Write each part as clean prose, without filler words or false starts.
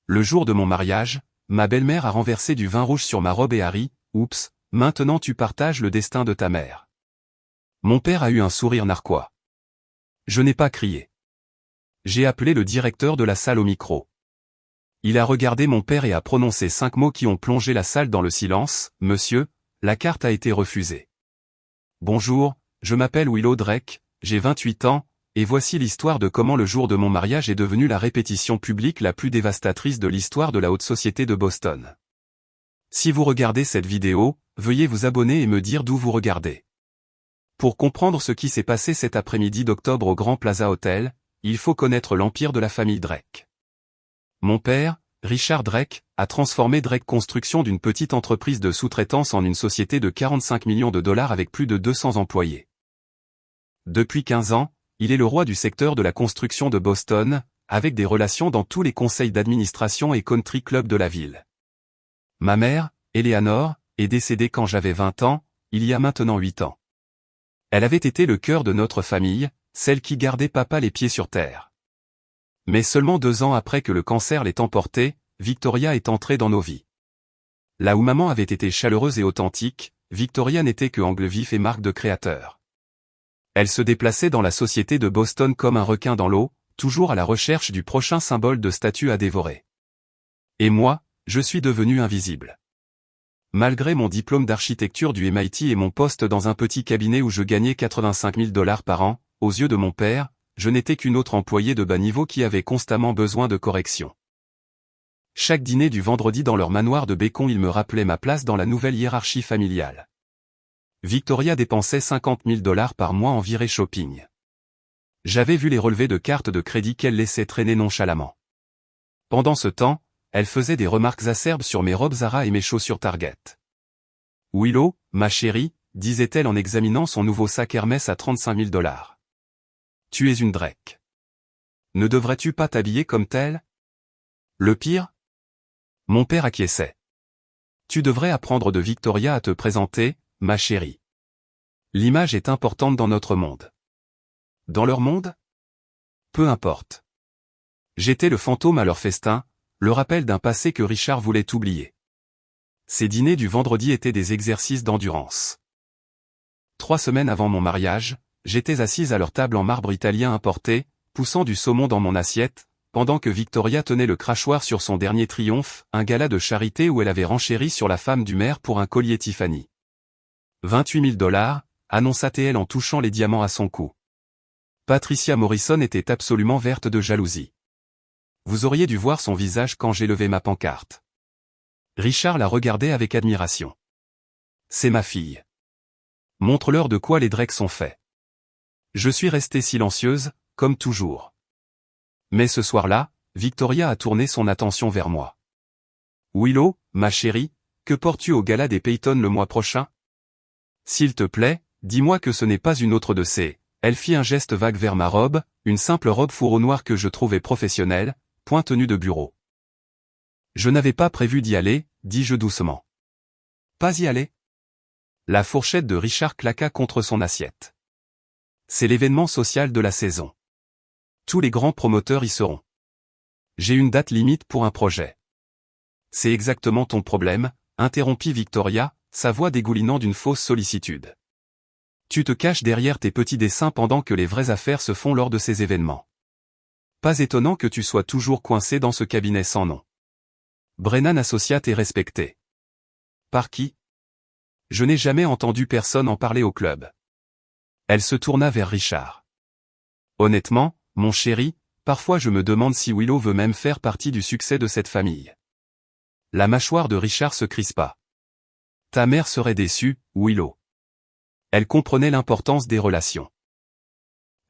Le jour de mon mariage, ma belle-mère a renversé du vin rouge sur ma robe et a ri, « Oups, maintenant tu partages le destin de ta mère. » Mon père a eu un sourire narquois. Je n'ai pas crié. J'ai appelé le directeur de la salle au micro. Il a regardé mon père et a prononcé 5 mots qui ont plongé la salle dans le silence. « Monsieur, la carte a été refusée. » Bonjour, je m'appelle Willow Drake, j'ai 28 ans, et voici l'histoire de comment le jour de mon mariage est devenu la répétition publique la plus dévastatrice de l'histoire de la haute société de Boston. Si vous regardez cette vidéo, veuillez vous abonner et me dire d'où vous regardez. Pour comprendre ce qui s'est passé cet après-midi d'octobre au Grand Plaza Hotel, il faut connaître l'empire de la famille Drake. Mon père, Richard Drake, a transformé Drake Construction d'une petite entreprise de sous-traitance en une société de 45 millions de dollars avec plus de 200 employés. Depuis 15 ans, il est le roi du secteur de la construction de Boston, avec des relations dans tous les conseils d'administration et country club de la ville. Ma mère, Eleanor, est décédée quand j'avais 20 ans, il y a maintenant 8 ans. Elle avait été le cœur de notre famille, celle qui gardait papa les pieds sur terre. Mais seulement 2 ans après que le cancer l'ait emporté, Victoria est entrée dans nos vies. Là où maman avait été chaleureuse et authentique, Victoria n'était que angle vif et marque de créateur. Elle se déplaçait dans la société de Boston comme un requin dans l'eau, toujours à la recherche du prochain symbole de statut à dévorer. Et moi, je suis devenu invisible. Malgré mon diplôme d'architecture du MIT et mon poste dans un petit cabinet où je gagnais 85 000 $ par an, aux yeux de mon père, je n'étais qu'une autre employée de bas niveau qui avait constamment besoin de correction. Chaque dîner du vendredi dans leur manoir de Bécon, il me rappelait ma place dans la nouvelle hiérarchie familiale. Victoria dépensait 50 000 $ par mois en virée shopping. J'avais vu les relevés de cartes de crédit qu'elle laissait traîner nonchalamment. Pendant ce temps, elle faisait des remarques acerbes sur mes robes Zara et mes chaussures Target. « Willow, ma chérie, » disait-elle en examinant son nouveau sac Hermès à 35 000 $. « Tu es une Drake. Ne devrais-tu pas t'habiller comme telle ? Le pire ? » Mon père acquiesçait. « Tu devrais apprendre de Victoria à te présenter, ma chérie. L'image est importante dans notre monde. » Dans leur monde ? Peu importe. J'étais le fantôme à leur festin, le rappel d'un passé que Richard voulait oublier. Ces dîners du vendredi étaient des exercices d'endurance. 3 semaines avant mon mariage, j'étais assise à leur table en marbre italien importé, poussant du saumon dans mon assiette, pendant que Victoria tenait le crachoir sur son dernier triomphe, un gala de charité où elle avait renchéri sur la femme du maire pour un collier Tiffany. 28 000 $, annonça-t-elle en touchant les diamants à son cou. Patricia Morrison était absolument verte de jalousie. Vous auriez dû voir son visage quand j'ai levé ma pancarte. Richard la regardait avec admiration. C'est ma fille. Montre-leur de quoi les Drake sont faits. Je suis restée silencieuse, comme toujours. Mais ce soir-là, Victoria a tourné son attention vers moi. Willow, ma chérie, que portes-tu au gala des Peyton le mois prochain ? S'il te plaît, dis-moi que ce n'est pas une autre de ces... Elle fit un geste vague vers ma robe, une simple robe fourreau noire que je trouvais professionnelle, point tenue de bureau. Je n'avais pas prévu d'y aller, dis-je doucement. Pas y aller ? La fourchette de Richard claqua contre son assiette. C'est l'événement social de la saison. Tous les grands promoteurs y seront. J'ai une date limite pour un projet. C'est exactement ton problème, interrompit Victoria, sa voix dégoulinant d'une fausse sollicitude. Tu te caches derrière tes petits dessins pendant que les vraies affaires se font lors de ces événements. Pas étonnant que tu sois toujours coincé dans ce cabinet sans nom. Brennan Associates est respecté. Par qui ? Je n'ai jamais entendu personne en parler au club. Elle se tourna vers Richard. Honnêtement, mon chéri, parfois je me demande si Willow veut même faire partie du succès de cette famille. La mâchoire de Richard se crispa. Ta mère serait déçue, Willow. Elle comprenait l'importance des relations.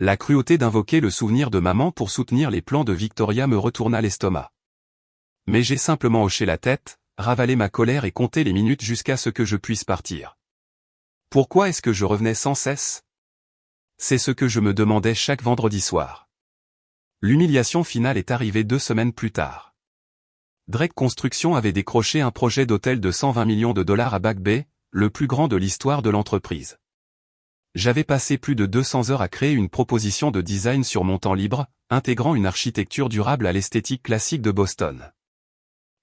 La cruauté d'invoquer le souvenir de maman pour soutenir les plans de Victoria me retourna l'estomac. Mais j'ai simplement hoché la tête, ravalé ma colère et compté les minutes jusqu'à ce que je puisse partir. Pourquoi est-ce que je revenais sans cesse ? C'est ce que je me demandais chaque vendredi soir. L'humiliation finale est arrivée 2 semaines plus tard. Drake Construction avait décroché un projet d'hôtel de 120 millions de $ à Back Bay, le plus grand de l'histoire de l'entreprise. J'avais passé plus de 200 heures à créer une proposition de design sur mon temps libre, intégrant une architecture durable à l'esthétique classique de Boston.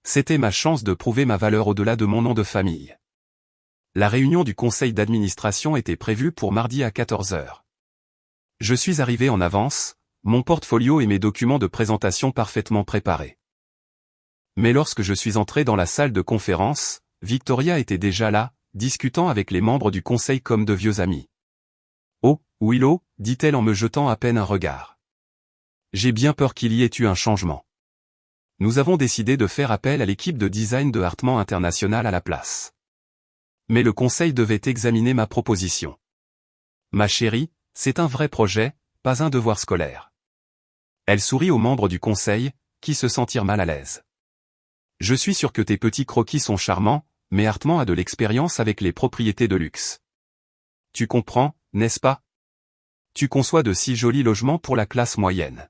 C'était ma chance de prouver ma valeur au-delà de mon nom de famille. La réunion du conseil d'administration était prévue pour mardi à 14 heures. Je suis arrivé en avance, mon portfolio et mes documents de présentation parfaitement préparés. Mais lorsque je suis entré dans la salle de conférence, Victoria était déjà là, discutant avec les membres du conseil comme de vieux amis. « Oh, Willow » dit-elle en me jetant à peine un regard. « J'ai bien peur qu'il y ait eu un changement. Nous avons décidé de faire appel à l'équipe de design de Hartman International à la place. Mais le conseil devait examiner ma proposition. Ma chérie, c'est un vrai projet, pas un devoir scolaire. » Elle sourit aux membres du conseil, qui se sentirent mal à l'aise. « Je suis sûr que tes petits croquis sont charmants, mais Hartman a de l'expérience avec les propriétés de luxe. Tu comprends, n'est-ce pas? Tu conçois de si jolis logements pour la classe moyenne. »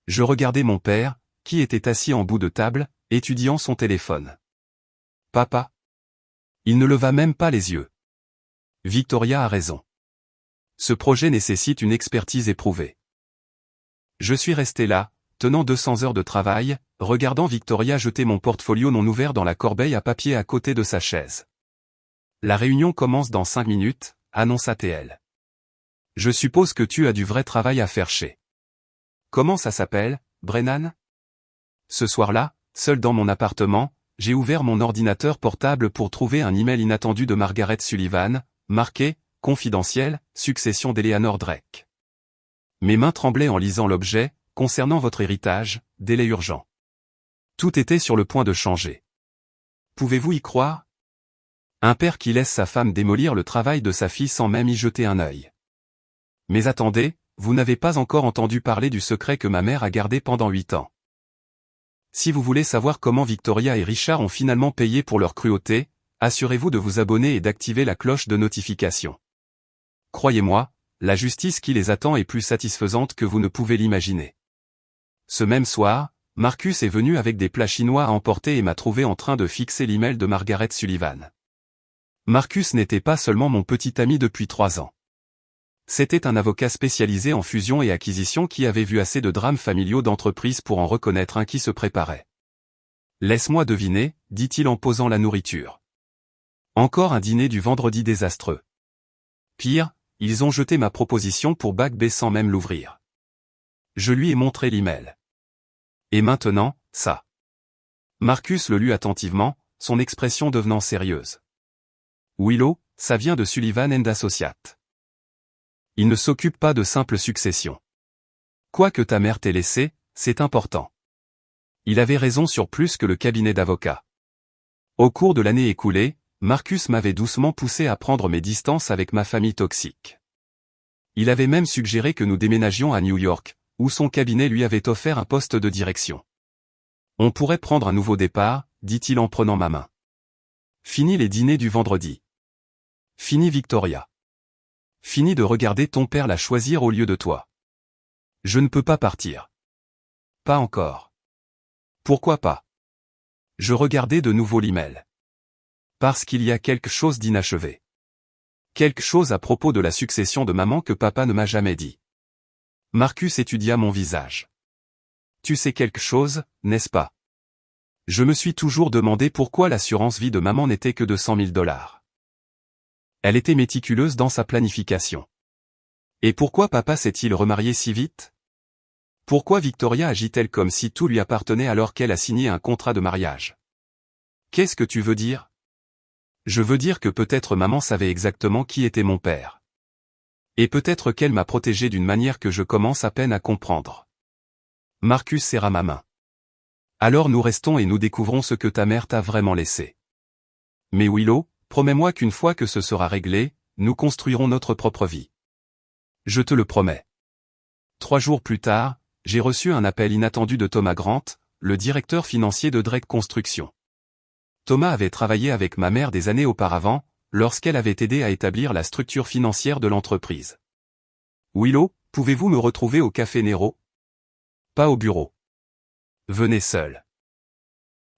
Je regardais mon père, qui était assis en bout de table, étudiant son téléphone. « Papa ?» Il ne leva même pas les yeux. Victoria a raison. Ce projet nécessite une expertise éprouvée. Je suis resté là, tenant 200 heures de travail, regardant Victoria jeter mon portfolio non ouvert dans la corbeille à papier à côté de sa chaise. « La réunion commence dans 5 minutes, annonça-t-elle. Je suppose que tu as du vrai travail à faire chez. Comment ça s'appelle, Brennan? Ce soir-là, seul dans mon appartement, j'ai ouvert mon ordinateur portable pour trouver un email inattendu de Margaret Sullivan, marqué « Confidentiel, succession d'Eleanor Drake ». Mes mains tremblaient en lisant l'objet, concernant votre héritage, délai urgent. Tout était sur le point de changer. Pouvez-vous y croire? Un père qui laisse sa femme démolir le travail de sa fille sans même y jeter un œil. Mais attendez, vous n'avez pas encore entendu parler du secret que ma mère a gardé pendant 8 ans. Si vous voulez savoir comment Victoria et Richard ont finalement payé pour leur cruauté, assurez-vous de vous abonner et d'activer la cloche de notification. Croyez-moi, la justice qui les attend est plus satisfaisante que vous ne pouvez l'imaginer. Ce même soir, Marcus est venu avec des plats chinois à emporter et m'a trouvé en train de fixer l'email de Margaret Sullivan. Marcus n'était pas seulement mon petit ami depuis 3 ans. C'était un avocat spécialisé en fusion et acquisition qui avait vu assez de drames familiaux d'entreprise pour en reconnaître un qui se préparait. « Laisse-moi deviner » dit-il en posant la nourriture. Encore un dîner du vendredi désastreux. Pire, ils ont jeté ma proposition pour Back B sans même l'ouvrir. Je lui ai montré l'email. Et maintenant, ça. Marcus le lut attentivement, son expression devenant sérieuse. Willow, ça vient de Sullivan & Associates. Il ne s'occupe pas de simple succession. Quoi que ta mère t'ait laissé, c'est important. Il avait raison sur plus que le cabinet d'avocats. Au cours de l'année écoulée, Marcus m'avait doucement poussé à prendre mes distances avec ma famille toxique. Il avait même suggéré que nous déménagions à New York, où son cabinet lui avait offert un poste de direction. On pourrait prendre un nouveau départ, dit-il en prenant ma main. Fini les dîners du vendredi. Fini Victoria. Fini de regarder ton père la choisir au lieu de toi. Je ne peux pas partir. Pas encore. Pourquoi pas? Je regardais de nouveau l'email. Parce qu'il y a quelque chose d'inachevé. Quelque chose à propos de la succession de maman que papa ne m'a jamais dit. Marcus étudia mon visage. Tu sais quelque chose, n'est-ce pas? Je me suis toujours demandé pourquoi l'assurance vie de maman n'était que de 100 000 $. Elle était méticuleuse dans sa planification. Et pourquoi papa s'est-il remarié si vite? Pourquoi Victoria agit-elle comme si tout lui appartenait alors qu'elle a signé un contrat de mariage? Qu'est-ce que tu veux dire? Je veux dire que peut-être maman savait exactement qui était mon père. Et peut-être qu'elle m'a protégé d'une manière que je commence à peine à comprendre. Marcus serra ma main. Alors nous restons et nous découvrons ce que ta mère t'a vraiment laissé. Mais Willow, promets-moi qu'une fois que ce sera réglé, nous construirons notre propre vie. Je te le promets. 3 jours plus tard, j'ai reçu un appel inattendu de Thomas Grant, le directeur financier de Drake Construction. Thomas avait travaillé avec ma mère des années auparavant, lorsqu'elle avait aidé à établir la structure financière de l'entreprise. Willow, pouvez-vous me retrouver au Café Nero? Pas au bureau. Venez seul.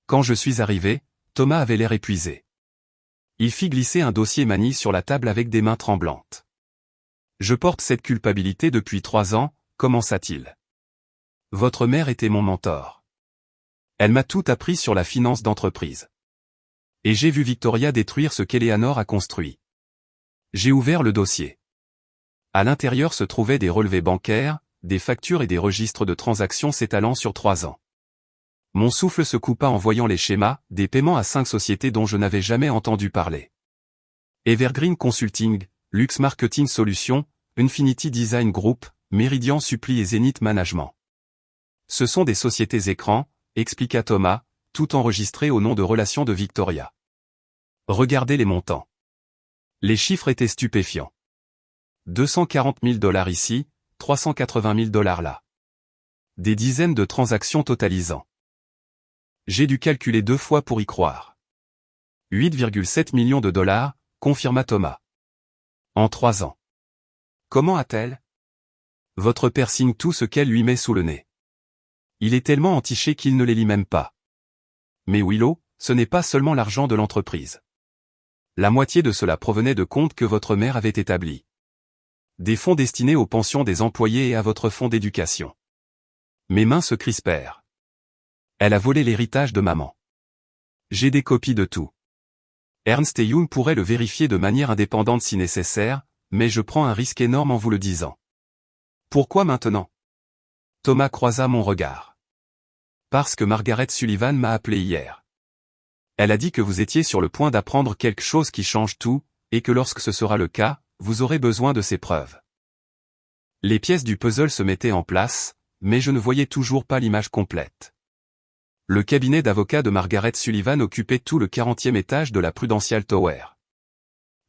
Quand je suis arrivé, Thomas avait l'air épuisé. Il fit glisser un dossier Manille sur la table avec des mains tremblantes. Je porte cette culpabilité depuis 3 ans, commença-t-il. Votre mère était mon mentor. Elle m'a tout appris sur la finance d'entreprise. Et j'ai vu Victoria détruire ce qu'Eleanor a construit. J'ai ouvert le dossier. À l'intérieur se trouvaient des relevés bancaires, des factures et des registres de transactions s'étalant sur 3 ans. Mon souffle se coupa en voyant les schémas, des paiements à 5 sociétés dont je n'avais jamais entendu parler. Evergreen Consulting, Lux Marketing Solutions, Infinity Design Group, Meridian Supply et Zenith Management. Ce sont des sociétés écrans, expliqua Thomas, tout enregistré au nom de Relations de Victoria. Regardez les montants. Les chiffres étaient stupéfiants. 240 000 $ ici, 380 000 $ là. Des dizaines de transactions totalisant. J'ai dû calculer 2 fois pour y croire. 8,7 millions de dollars, confirma Thomas. En 3 ans. Comment a-t-elle? Votre père signe tout ce qu'elle lui met sous le nez. Il est tellement entiché qu'il ne les lit même pas. Mais Willow, ce n'est pas seulement l'argent de l'entreprise. La moitié de cela provenait de comptes que votre mère avait établis. Des fonds destinés aux pensions des employés et à votre fonds d'éducation. Mes mains se crispèrent. Elle a volé l'héritage de maman. J'ai des copies de tout. Ernst & Young pourrait le vérifier de manière indépendante si nécessaire, mais je prends un risque énorme en vous le disant. Pourquoi maintenant? Thomas croisa mon regard. Parce que Margaret Sullivan m'a appelé hier. Elle a dit que vous étiez sur le point d'apprendre quelque chose qui change tout, et que lorsque ce sera le cas, vous aurez besoin de ces preuves. Les pièces du puzzle se mettaient en place, mais je ne voyais toujours pas l'image complète. Le cabinet d'avocats de Margaret Sullivan occupait tout le 40e étage de la Prudential Tower.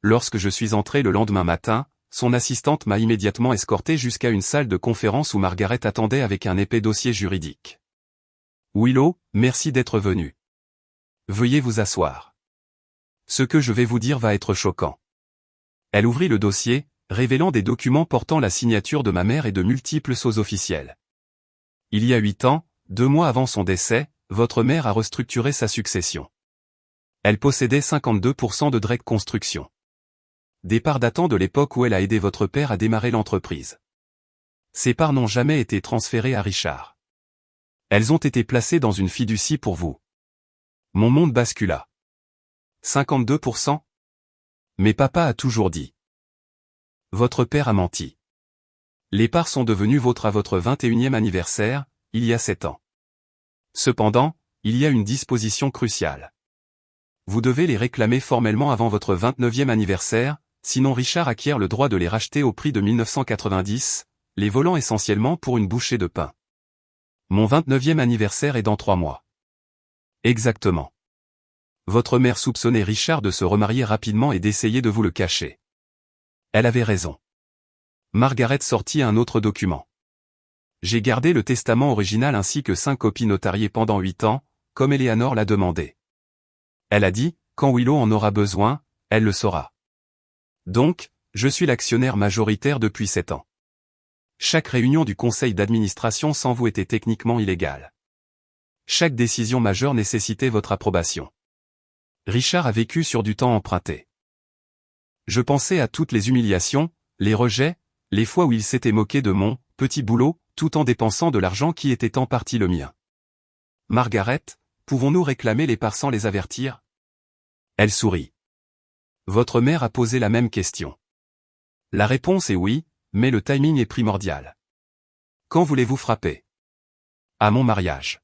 Lorsque je suis entré le lendemain matin, son assistante m'a immédiatement escorté jusqu'à une salle de conférence où Margaret attendait avec un épais dossier juridique. Willow, merci d'être venu. Veuillez vous asseoir. Ce que je vais vous dire va être choquant. Elle ouvrit le dossier, révélant des documents portant la signature de ma mère et de multiples sceaux officiels. Il y a 8 ans, 2 mois avant son décès, votre mère a restructuré sa succession. Elle possédait 52% de Drake Construction. Des parts datant de l'époque où elle a aidé votre père à démarrer l'entreprise. Ces parts n'ont jamais été transférées à Richard. Elles ont été placées dans une fiducie pour vous. Mon monde bascula. 52%? Mais papa a toujours dit. Votre père a menti. Les parts sont devenues vôtres à votre 21e anniversaire, il y a 7 ans. Cependant, il y a une disposition cruciale. Vous devez les réclamer formellement avant votre 29e anniversaire, sinon Richard acquiert le droit de les racheter au prix de 1990, les volant essentiellement pour une bouchée de pain. Mon 29e anniversaire est dans 3 mois. Exactement. Votre mère soupçonnait Richard de se remarier rapidement et d'essayer de vous le cacher. Elle avait raison. Margaret sortit un autre document. J'ai gardé le testament original ainsi que 5 copies notariées pendant 8 ans, comme Eleanor l'a demandé. Elle a dit, quand Willow en aura besoin, elle le saura. Donc, je suis l'actionnaire majoritaire depuis 7 ans. Chaque réunion du conseil d'administration sans vous était techniquement illégale. Chaque décision majeure nécessitait votre approbation. Richard a vécu sur du temps emprunté. Je pensais à toutes les humiliations, les rejets, les fois où il s'était moqué de mon petit boulot, tout en dépensant de l'argent qui était en partie le mien. Margaret, pouvons-nous réclamer les parts sans les avertir? Elle sourit. Votre mère a posé la même question. La réponse est oui, mais le timing est primordial. Quand voulez-vous frapper? À mon mariage.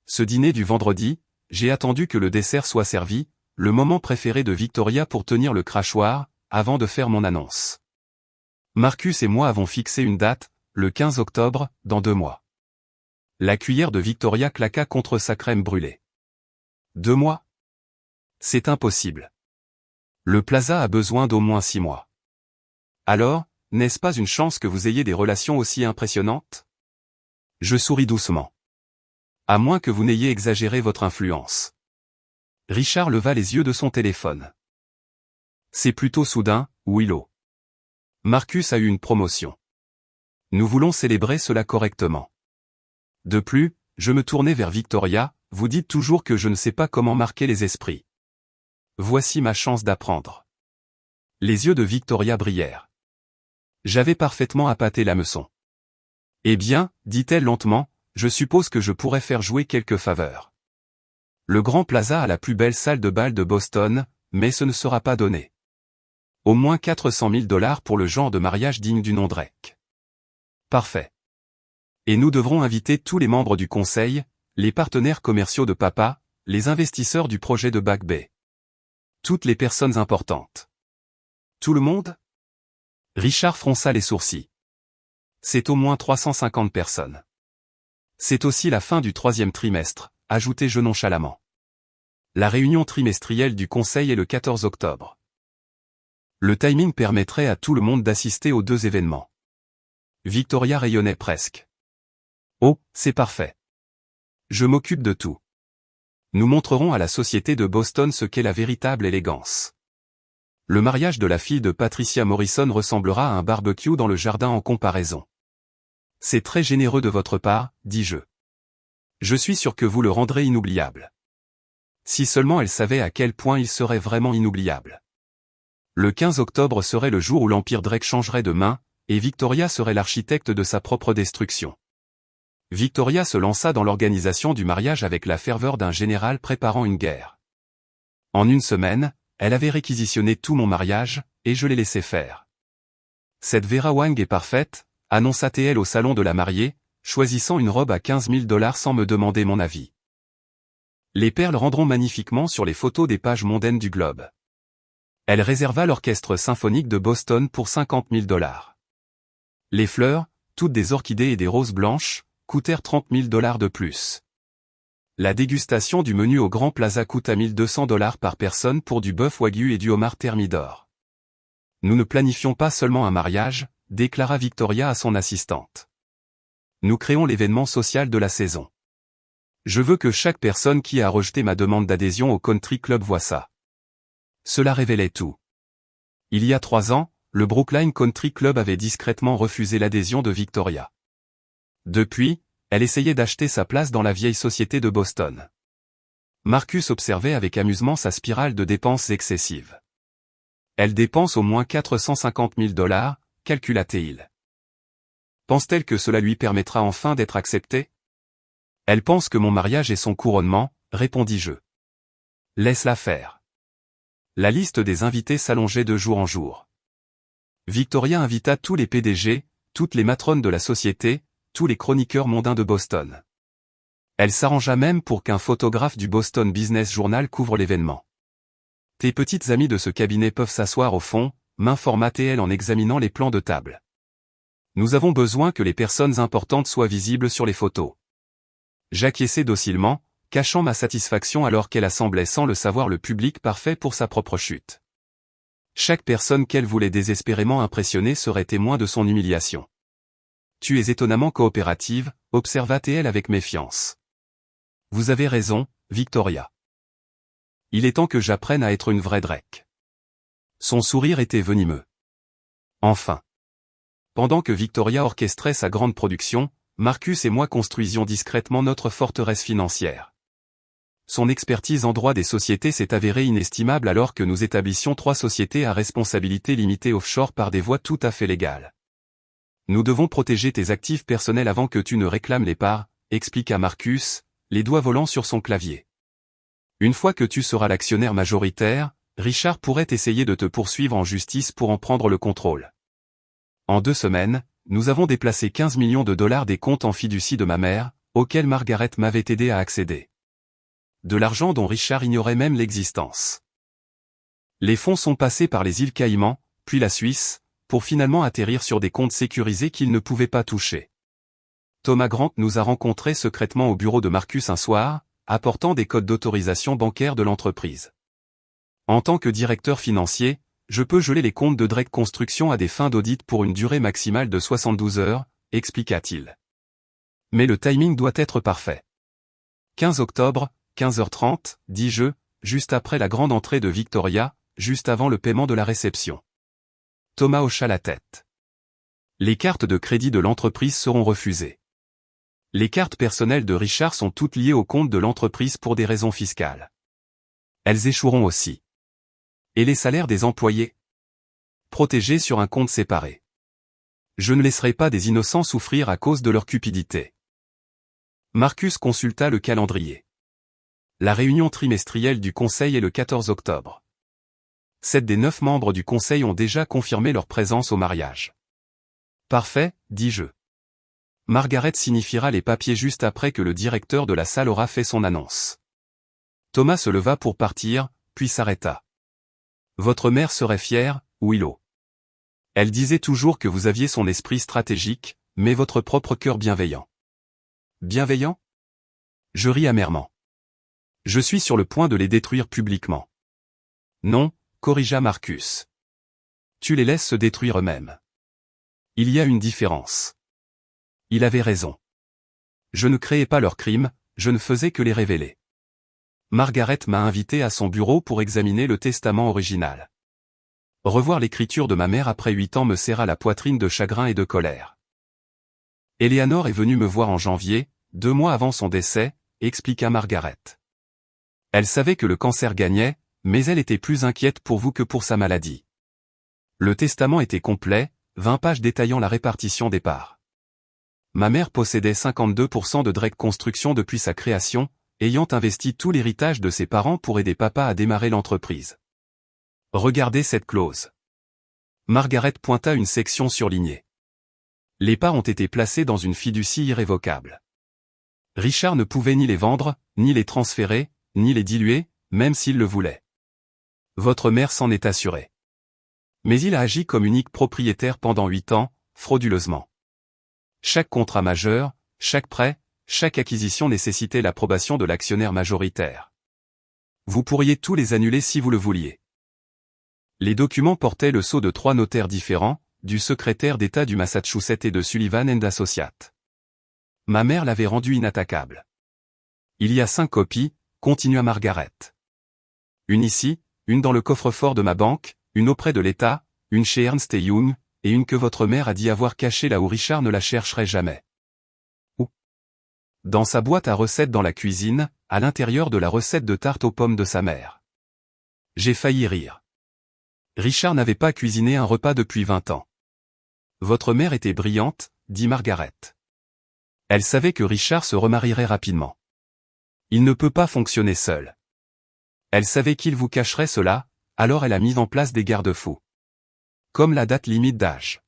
Ce dîner du vendredi, j'ai attendu que le dessert soit servi, le moment préféré de Victoria pour tenir le crachoir, avant de faire mon annonce. Marcus et moi avons fixé une date, le 15 octobre, dans 2 mois. La cuillère de Victoria claqua contre sa crème brûlée. 2 mois? C'est impossible. Le Plaza a besoin d'au moins 6 mois. Alors, n'est-ce pas une chance que vous ayez des relations aussi impressionnantes? Je souris doucement. À moins que vous n'ayez exagéré votre influence. Richard leva les yeux de son téléphone. C'est plutôt soudain, Willow. Marcus a eu une promotion. Nous voulons célébrer cela correctement. De plus, je me tournais vers Victoria, vous dites toujours que je ne sais pas comment marquer les esprits. Voici ma chance d'apprendre. Les yeux de Victoria brillèrent. J'avais parfaitement appâté l'hameçon. Eh bien, dit-elle lentement, je suppose que je pourrais faire jouer quelques faveurs. Le Grand Plaza a la plus belle salle de bal de Boston, mais ce ne sera pas donné. Au moins 400 000 $ pour le genre de mariage digne du nom Drake. Parfait. Et nous devrons inviter tous les membres du conseil, les partenaires commerciaux de papa, les investisseurs du projet de Back Bay. Toutes les personnes importantes. Tout le monde? Richard fronça les sourcils. C'est au moins 350 personnes. C'est aussi la fin du 3e trimestre, ajoutai-je nonchalamment. La réunion trimestrielle du conseil est le 14 octobre. Le timing permettrait à tout le monde d'assister aux 2 événements. Victoria rayonnait presque. Oh, c'est parfait. Je m'occupe de tout. Nous montrerons à la société de Boston ce qu'est la véritable élégance. Le mariage de la fille de Patricia Morrison ressemblera à un barbecue dans le jardin en comparaison. C'est très généreux de votre part, dis-je. Je suis sûr que vous le rendrez inoubliable. Si seulement elle savait à quel point il serait vraiment inoubliable. Le 15 octobre serait le jour où l'Empire Drake changerait de main, et Victoria serait l'architecte de sa propre destruction. Victoria se lança dans l'organisation du mariage avec la ferveur d'un général préparant une guerre. En une semaine, elle avait réquisitionné tout mon mariage, et je l'ai laissé faire. Cette Vera Wang est parfaite, annonça-t-elle au salon de la mariée, choisissant une robe à 15 000 $ sans me demander mon avis. Les perles rendront magnifiquement sur les photos des pages mondaines du globe. Elle réserva l'orchestre symphonique de Boston pour 50 000 $. Les fleurs, toutes des orchidées et des roses blanches, coûtèrent 30 000 $ de plus. La dégustation du menu au Grand Plaza coûta 1 200 $ par personne pour du bœuf wagyu et du homard thermidor. Nous ne planifions pas seulement un mariage, déclara Victoria à son assistante. Nous créons l'événement social de la saison. Je veux que chaque personne qui a rejeté ma demande d'adhésion au country club voie ça. Cela révélait tout. Il y a 3 ans, le Brookline Country Club avait discrètement refusé l'adhésion de Victoria. Depuis, elle essayait d'acheter sa place dans la vieille société de Boston. Marcus observait avec amusement sa spirale de dépenses excessives. Elle dépense au moins 450 000 $, calcula-t-il. Pense-t-elle que cela lui permettra enfin d'être acceptée? Elle pense que mon mariage est son couronnement, répondis-je. Laisse-la faire. La liste des invités s'allongeait de jour en jour. Victoria invita tous les PDG, toutes les matrones de la société, tous les chroniqueurs mondains de Boston. Elle s'arrangea même pour qu'un photographe du Boston Business Journal couvre l'événement. Tes petites amies de ce cabinet peuvent s'asseoir au fond, m'informa-t-elle en examinant les plans de table. Nous avons besoin que les personnes importantes soient visibles sur les photos. J'acquiesçai docilement, cachant ma satisfaction alors qu'elle assemblait sans le savoir le public parfait pour sa propre chute. Chaque personne qu'elle voulait désespérément impressionner serait témoin de son humiliation. Tu es étonnamment coopérative, observa-t-elle avec méfiance. Vous avez raison, Victoria. Il est temps que j'apprenne à être une vraie Drake. Son sourire était venimeux. Enfin. Pendant que Victoria orchestrait sa grande production, Marcus et moi construisions discrètement notre forteresse financière. Son expertise en droit des sociétés s'est avérée inestimable alors que nous établissions 3 sociétés à responsabilité limitée offshore par des voies tout à fait légales. Nous devons protéger tes actifs personnels avant que tu ne réclames les parts, expliqua Marcus, les doigts volants sur son clavier. Une fois que tu seras l'actionnaire majoritaire, Richard pourrait essayer de te poursuivre en justice pour en prendre le contrôle. En 2 semaines, nous avons déplacé 15 millions de $ des comptes en fiducie de ma mère, auxquels Margaret m'avait aidé à accéder. De l'argent dont Richard ignorait même l'existence. Les fonds sont passés par les îles Caïmans, puis la Suisse, pour finalement atterrir sur des comptes sécurisés qu'il ne pouvait pas toucher. Thomas Grant nous a rencontrés secrètement au bureau de Marcus un soir, apportant des codes d'autorisation bancaire de l'entreprise. En tant que directeur financier, je peux geler les comptes de Drake Construction à des fins d'audit pour une durée maximale de 72 heures, expliqua-t-il. Mais le timing doit être parfait. 15 octobre, 15h30, dis-je, juste après la grande entrée de Victoria, juste avant le paiement de la réception. Thomas hocha la tête. Les cartes de crédit de l'entreprise seront refusées. Les cartes personnelles de Richard sont toutes liées au compte de l'entreprise pour des raisons fiscales. Elles échoueront aussi. Et les salaires des employés? Protégés sur un compte séparé. Je ne laisserai pas des innocents souffrir à cause de leur cupidité. Marcus consulta le calendrier. La réunion trimestrielle du conseil est le 14 octobre. 7 des 9 membres du conseil ont déjà confirmé leur présence au mariage. Parfait, dis-je. Margaret signifiera les papiers juste après que le directeur de la salle aura fait son annonce. Thomas se leva pour partir, puis s'arrêta. Votre mère serait fière, Willow. Elle disait toujours que vous aviez son esprit stratégique, mais votre propre cœur bienveillant. Bienveillant? Je ris amèrement. Je suis sur le point de les détruire publiquement. Non, corrigea Marcus. Tu les laisses se détruire eux-mêmes. Il y a une différence. Il avait raison. Je ne créais pas leurs crimes, je ne faisais que les révéler. Margaret m'a invité à son bureau pour examiner le testament original. Revoir l'écriture de ma mère après 8 ans me serra la poitrine de chagrin et de colère. Eleanor est venue me voir en janvier, 2 mois avant son décès, expliqua Margaret. Elle savait que le cancer gagnait, mais elle était plus inquiète pour vous que pour sa maladie. Le testament était complet, 20 pages détaillant la répartition des parts. Ma mère possédait 52% de Drake Construction depuis sa création, ayant investi tout l'héritage de ses parents pour aider papa à démarrer l'entreprise. Regardez cette clause. Margaret pointa une section surlignée. Les parts ont été placées dans une fiducie irrévocable. Richard ne pouvait ni les vendre, ni les transférer, ni les diluer, même s'il le voulait. Votre mère s'en est assurée. Mais il a agi comme unique propriétaire pendant 8 ans, frauduleusement. Chaque contrat majeur, chaque prêt, chaque acquisition nécessitait l'approbation de l'actionnaire majoritaire. Vous pourriez tous les annuler si vous le vouliez. Les documents portaient le sceau de 3 notaires différents, du secrétaire d'État du Massachusetts et de Sullivan & Associates. Ma mère l'avait rendu inattaquable. Il y a 5 copies, continua Margaret. Une ici, une dans le coffre-fort de ma banque, une auprès de l'État, une chez Ernst & Young, et une que votre mère a dit avoir cachée là où Richard ne la chercherait jamais. Où? Dans sa boîte à recettes dans la cuisine, à l'intérieur de la recette de tarte aux pommes de sa mère. J'ai failli rire. Richard n'avait pas cuisiné un repas depuis 20 ans. Votre mère était brillante, dit Margaret. Elle savait que Richard se remarierait rapidement. Il ne peut pas fonctionner seul. Elle savait qu'il vous cacherait cela, alors elle a mis en place des garde-fous. Comme la date limite d'âge.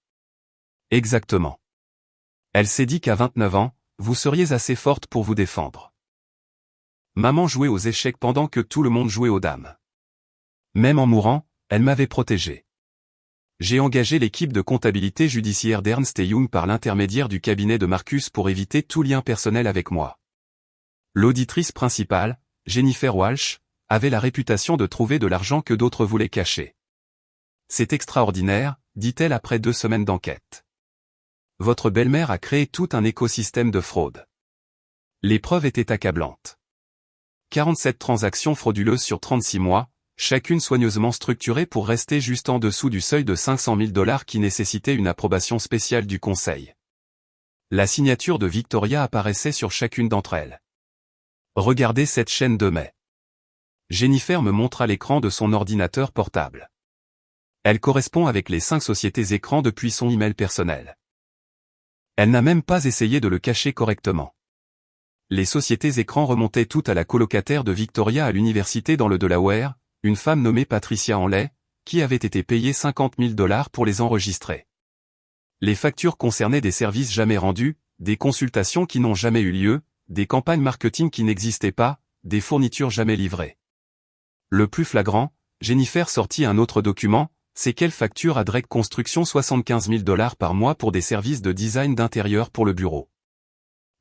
Exactement. Elle s'est dit qu'à 29 ans, vous seriez assez forte pour vous défendre. Maman jouait aux échecs pendant que tout le monde jouait aux dames. Même en mourant, elle m'avait protégé. J'ai engagé l'équipe de comptabilité judiciaire d'Ernst & Young par l'intermédiaire du cabinet de Marcus pour éviter tout lien personnel avec moi. L'auditrice principale, Jennifer Walsh, avait la réputation de trouver de l'argent que d'autres voulaient cacher. C'est extraordinaire, dit-elle après 2 semaines d'enquête. Votre belle-mère a créé tout un écosystème de fraude. Les preuves étaient accablantes. 47 transactions frauduleuses sur 36 mois, chacune soigneusement structurée pour rester juste en dessous du seuil de 500 000 $ qui nécessitait une approbation spéciale du conseil. La signature de Victoria apparaissait sur chacune d'entre elles. Regardez cette chaîne de mai. Jennifer me montra l'écran de son ordinateur portable. Elle correspond avec les 5 sociétés écrans depuis son email personnel. Elle n'a même pas essayé de le cacher correctement. Les sociétés écrans remontaient toutes à la colocataire de Victoria à l'université dans le Delaware, une femme nommée Patricia Hanley, qui avait été payée 50 000 $ pour les enregistrer. Les factures concernaient des services jamais rendus, des consultations qui n'ont jamais eu lieu, des campagnes marketing qui n'existaient pas, des fournitures jamais livrées. Le plus flagrant, Jennifer sortit un autre document, c'est qu'elle facture à Drake Construction 75 000 $ par mois pour des services de design d'intérieur pour le bureau.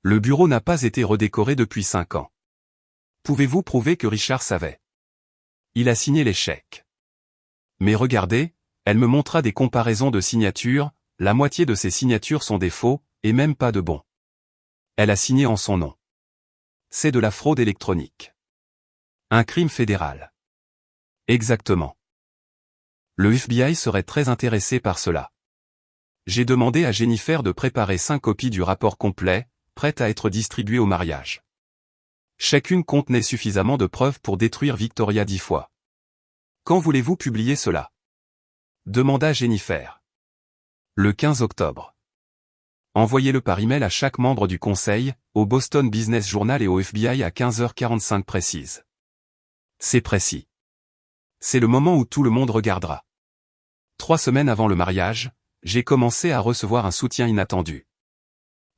Le bureau n'a pas été redécoré depuis 5 ans. Pouvez-vous prouver que Richard savait? Il a signé les chèques. Mais regardez, elle me montra des comparaisons de signatures, la moitié de ces signatures sont des faux, et même pas de bons. Elle a signé en son nom. C'est de la fraude électronique. Un crime fédéral. Exactement. Le FBI serait très intéressé par cela. J'ai demandé à Jennifer de préparer 5 copies du rapport complet, prêtes à être distribuées au mariage. Chacune contenait suffisamment de preuves pour détruire Victoria 10 fois. Quand voulez-vous publier cela? Demanda Jennifer. Le 15 octobre. Envoyez-le par email à chaque membre du conseil, au Boston Business Journal et au FBI à 15h45 précise. C'est précis. C'est le moment où tout le monde regardera. 3 semaines avant le mariage, j'ai commencé à recevoir un soutien inattendu.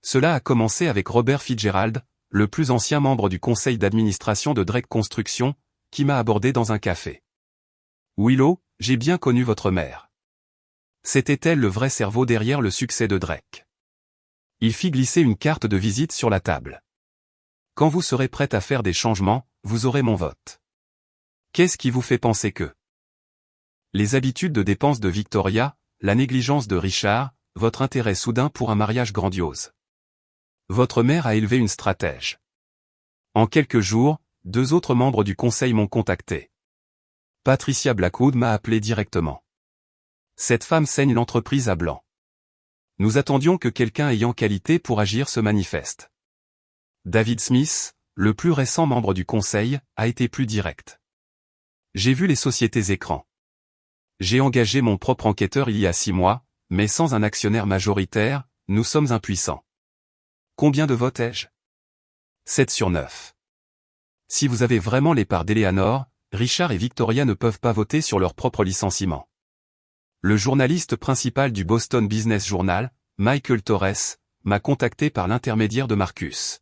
Cela a commencé avec Robert Fitzgerald, le plus ancien membre du conseil d'administration de Drake Construction, qui m'a abordé dans un café. Willow, j'ai bien connu votre mère. C'était elle le vrai cerveau derrière le succès de Drake. Il fit glisser une carte de visite sur la table. Quand vous serez prête à faire des changements, vous aurez mon vote. Qu'est-ce qui vous fait penser que les habitudes de dépenses de Victoria, la négligence de Richard, votre intérêt soudain pour un mariage grandiose. Votre mère a élevé une stratège. En quelques jours, 2 autres membres du conseil m'ont contacté. Patricia Blackwood m'a appelé directement. Cette femme saigne l'entreprise à blanc. Nous attendions que quelqu'un ayant qualité pour agir se manifeste. David Smith, le plus récent membre du conseil, a été plus direct. J'ai vu les sociétés écrans. J'ai engagé mon propre enquêteur il y a 6 mois, mais sans un actionnaire majoritaire, nous sommes impuissants. Combien de votes ai-je? 7 sur 9. Si vous avez vraiment les parts d'Eleanor, Richard et Victoria ne peuvent pas voter sur leur propre licenciement. Le journaliste principal du Boston Business Journal, Michael Torres, m'a contacté par l'intermédiaire de Marcus.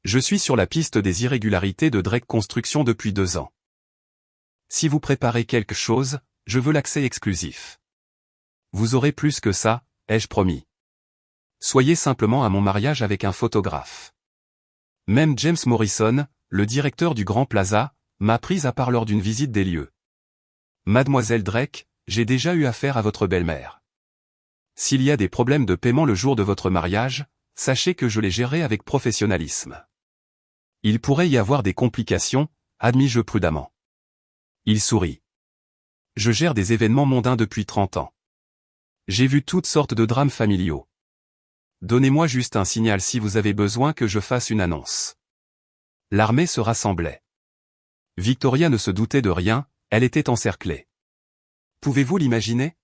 Je suis sur la piste des irrégularités de Drake Construction depuis 2 ans. Si vous préparez quelque chose, je veux l'accès exclusif. Vous aurez plus que ça, ai-je promis. Soyez simplement à mon mariage avec un photographe. Même James Morrison, le directeur du Grand Plaza, m'a prise à part lors d'une visite des lieux. Mademoiselle Drake, j'ai déjà eu affaire à votre belle-mère. S'il y a des problèmes de paiement le jour de votre mariage, sachez que je les gérerai avec professionnalisme. Il pourrait y avoir des complications, admis-je prudemment. Il sourit. Je gère des événements mondains depuis 30 ans. J'ai vu toutes sortes de drames familiaux. Donnez-moi juste un signal si vous avez besoin que je fasse une annonce. L'armée se rassemblait. Victoria ne se doutait de rien, elle était encerclée. Pouvez-vous l'imaginer?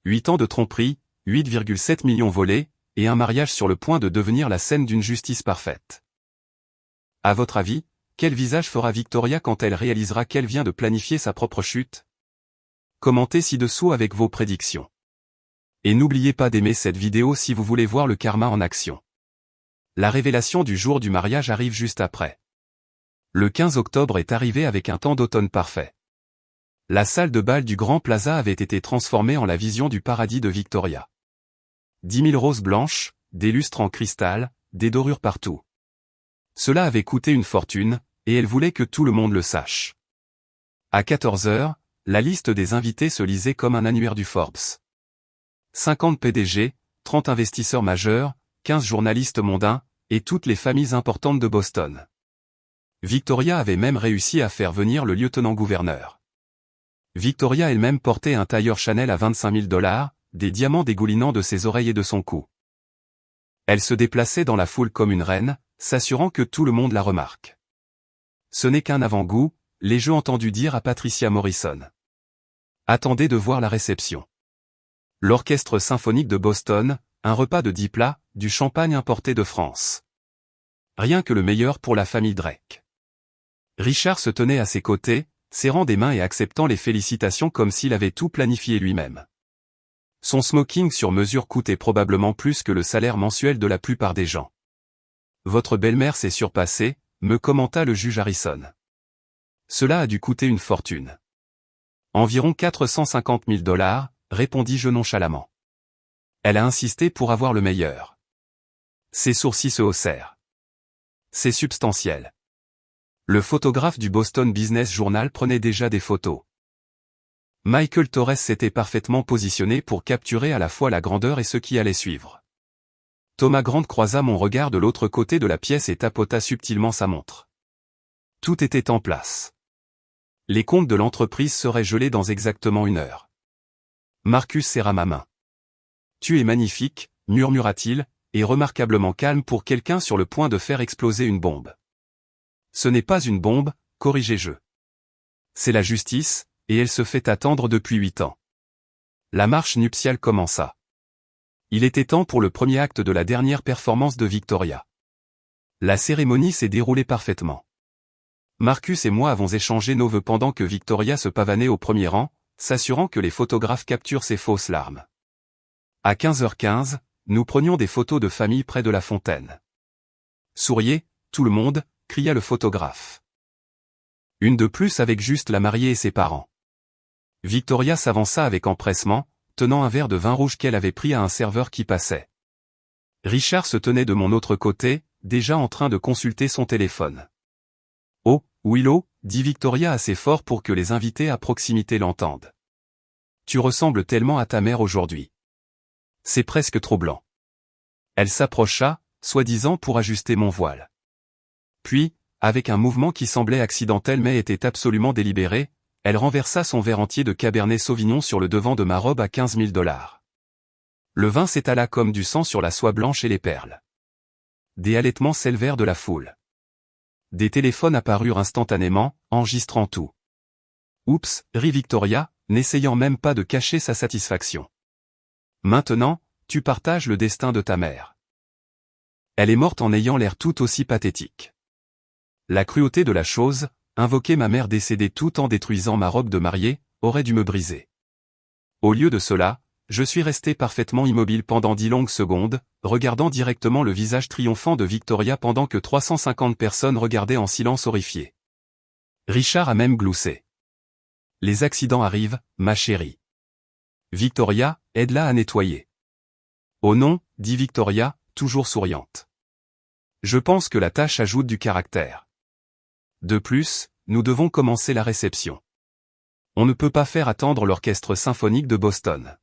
8 ans de tromperie, 8,7 millions volés, et un mariage sur le point de devenir la scène d'une justice parfaite. À votre avis, quel visage fera Victoria quand elle réalisera qu'elle vient de planifier sa propre chute? Commentez ci-dessous avec vos prédictions. Et n'oubliez pas d'aimer cette vidéo si vous voulez voir le karma en action. La révélation du jour du mariage arrive juste après. Le 15 octobre est arrivé avec un temps d'automne parfait. La salle de bal du Grand Plaza avait été transformée en la vision du paradis de Victoria. 10 000 roses blanches, des lustres en cristal, des dorures partout. Cela avait coûté une fortune, et elle voulait que tout le monde le sache. À 14 heures, la liste des invités se lisait comme un annuaire du Forbes. 50 PDG, 30 investisseurs majeurs, 15 journalistes mondains, et toutes les familles importantes de Boston. Victoria avait même réussi à faire venir le lieutenant-gouverneur. Victoria elle-même portait un tailleur Chanel à 25 000 $, des diamants dégoulinant de ses oreilles et de son cou. Elle se déplaçait dans la foule comme une reine, s'assurant que tout le monde la remarque. Ce n'est qu'un avant-goût, l'ai-je entendu dire à Patricia Morrison. Attendez de voir la réception. L'Orchestre symphonique de Boston, un repas de 10 plats, du champagne importé de France. Rien que le meilleur pour la famille Drake. Richard se tenait à ses côtés, serrant des mains et acceptant les félicitations comme s'il avait tout planifié lui-même. Son smoking sur mesure coûtait probablement plus que le salaire mensuel de la plupart des gens. Votre belle-mère s'est surpassée, me commenta le juge Harrison. Cela a dû coûter une fortune. Environ 450 000 $, répondis-je nonchalamment. Elle a insisté pour avoir le meilleur. Ses sourcils se haussèrent. C'est substantiel. Le photographe du Boston Business Journal prenait déjà des photos. Michael Torres s'était parfaitement positionné pour capturer à la fois la grandeur et ce qui allait suivre. Thomas Grant croisa mon regard de l'autre côté de la pièce et tapota subtilement sa montre. Tout était en place. Les comptes de l'entreprise seraient gelés dans exactement 1 heure. Marcus serra ma main. Tu es magnifique, murmura-t-il, et remarquablement calme pour quelqu'un sur le point de faire exploser une bombe. Ce n'est pas une bombe, corrigeai-je. C'est la justice, et elle se fait attendre depuis 8 ans. La marche nuptiale commença. Il était temps pour le premier acte de la dernière performance de Victoria. La cérémonie s'est déroulée parfaitement. Marcus et moi avons échangé nos vœux pendant que Victoria se pavanait au premier rang, s'assurant que les photographes capturent ses fausses larmes. À 15h15, nous prenions des photos de famille près de la fontaine. Souriez, tout le monde, cria le photographe. Une de plus avec juste la mariée et ses parents. Victoria s'avança avec empressement, tenant un verre de vin rouge qu'elle avait pris à un serveur qui passait. Richard se tenait de mon autre côté, déjà en train de consulter son téléphone. « Oh, Willow » dit Victoria assez fort pour que les invités à proximité l'entendent. « Tu ressembles tellement à ta mère aujourd'hui. C'est presque troublant. » Elle s'approcha, soi-disant pour ajuster mon voile. Puis, avec un mouvement qui semblait accidentel mais était absolument délibéré, elle renversa son verre entier de Cabernet Sauvignon sur le devant de ma robe à $15 000. Le vin s'étala comme du sang sur la soie blanche et les perles. Des halètements s'élevèrent de la foule. Des téléphones apparurent instantanément, enregistrant tout. Oups, rit Victoria, n'essayant même pas de cacher sa satisfaction. Maintenant, tu partages le destin de ta mère. Elle est morte en ayant l'air tout aussi pathétique. La cruauté de la chose, invoquer ma mère décédée tout en détruisant ma robe de mariée, aurait dû me briser. Au lieu de cela, je suis resté parfaitement immobile pendant 10 longues secondes, regardant directement le visage triomphant de Victoria pendant que 350 personnes regardaient en silence horrifié. Richard a même gloussé. Les accidents arrivent, ma chérie. Victoria, aide-la à nettoyer. Oh non, dit Victoria, toujours souriante. Je pense que la tâche ajoute du caractère. De plus, nous devons commencer la réception. On ne peut pas faire attendre l'orchestre symphonique de Boston.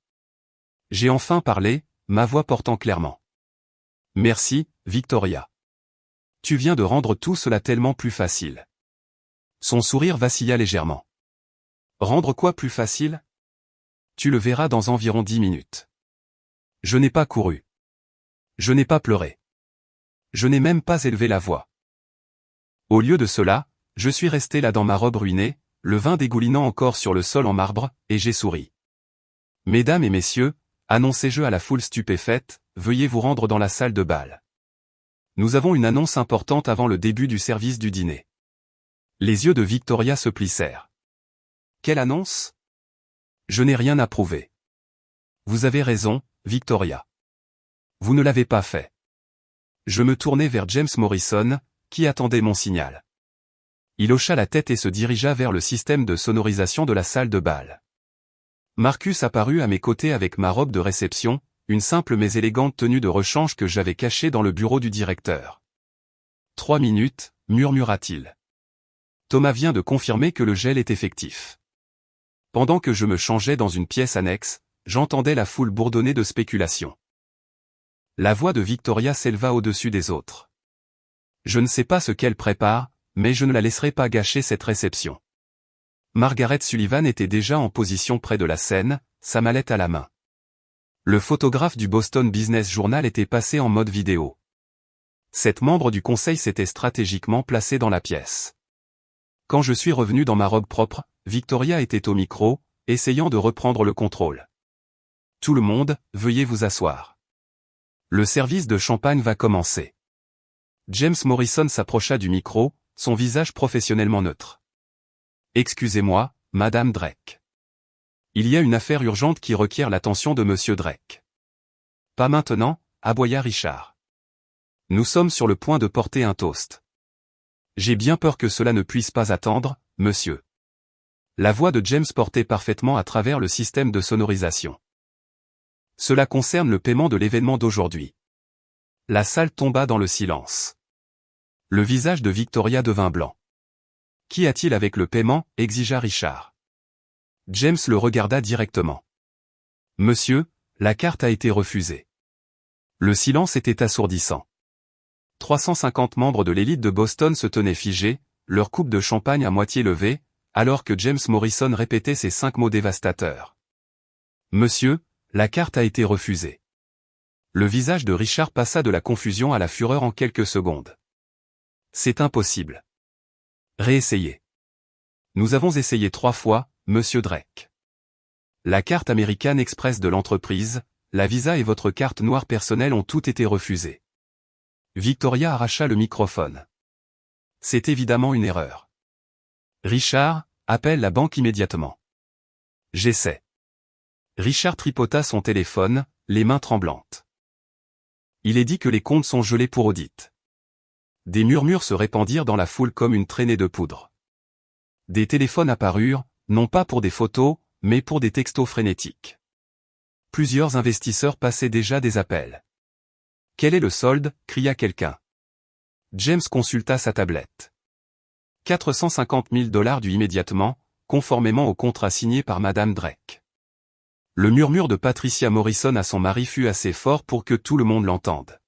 J'ai enfin parlé, ma voix portant clairement. Merci, Victoria. Tu viens de rendre tout cela tellement plus facile. Son sourire vacilla légèrement. Rendre quoi plus facile? Tu le verras dans environ 10 minutes. Je n'ai pas couru. Je n'ai pas pleuré. Je n'ai même pas élevé la voix. Au lieu de cela, je suis resté là dans ma robe ruinée, le vin dégoulinant encore sur le sol en marbre, et j'ai souri. Mesdames et messieurs, annoncez-je à la foule stupéfaite, veuillez vous rendre dans la salle de bal. Nous avons une annonce importante avant le début du service du dîner. Les yeux de Victoria se plissèrent. Quelle annonce? Je n'ai rien à prouver. Vous avez raison, Victoria. Vous ne l'avez pas fait. Je me tournai vers James Morrison, qui attendait mon signal. Il hocha la tête et se dirigea vers le système de sonorisation de la salle de bal. Marcus apparut à mes côtés avec ma robe de réception, une simple mais élégante tenue de rechange que j'avais cachée dans le bureau du directeur. 3 minutes, murmura-t-il. Thomas vient de confirmer que le gel est effectif. Pendant que je me changeais dans une pièce annexe, j'entendais la foule bourdonner de spéculations. La voix de Victoria s'éleva au-dessus des autres. Je ne sais pas ce qu'elle prépare, mais je ne la laisserai pas gâcher cette réception. Margaret Sullivan était déjà en position près de la scène, sa mallette à la main. Le photographe du Boston Business Journal était passé en mode vidéo. 7 membres du conseil s'étaient stratégiquement placés dans la pièce. Quand je suis revenu dans ma robe propre, Victoria était au micro, essayant de reprendre le contrôle. Tout le monde, veuillez vous asseoir. Le service de champagne va commencer. James Morrison s'approcha du micro, son visage professionnellement neutre. Excusez-moi, Madame Drake. Il y a une affaire urgente qui requiert l'attention de Monsieur Drake. Pas maintenant, aboya Richard. Nous sommes sur le point de porter un toast. J'ai bien peur que cela ne puisse pas attendre, monsieur. La voix de James portait parfaitement à travers le système de sonorisation. Cela concerne le paiement de l'événement d'aujourd'hui. La salle tomba dans le silence. Le visage de Victoria devint blanc. Qu'y a-t-il avec le paiement? Exigea Richard. James le regarda directement. Monsieur, la carte a été refusée. Le silence était assourdissant. 350 membres de l'élite de Boston se tenaient figés, leur coupe de champagne à moitié levée, alors que James Morrison répétait ces 5 mots dévastateurs. Monsieur, la carte a été refusée. Le visage de Richard passa de la confusion à la fureur en quelques secondes. C'est impossible. Réessayez. Nous avons essayé 3 fois, Monsieur Drake. La carte American Express de l'entreprise, la visa et votre carte noire personnelle ont tout été refusés. Victoria arracha le microphone. C'est évidemment une erreur. Richard, appelle la banque immédiatement. J'essaie. Richard tripota son téléphone, les mains tremblantes. Il est dit que les comptes sont gelés pour audit. Des murmures se répandirent dans la foule comme une traînée de poudre. Des téléphones apparurent, non pas pour des photos, mais pour des textos frénétiques. Plusieurs investisseurs passaient déjà des appels. « Quel est le solde » cria quelqu'un. James consulta sa tablette. 450 000 $ dû immédiatement, conformément au contrat signé par Madame Drake. Le murmure de Patricia Morrison à son mari fut assez fort pour que tout le monde l'entende.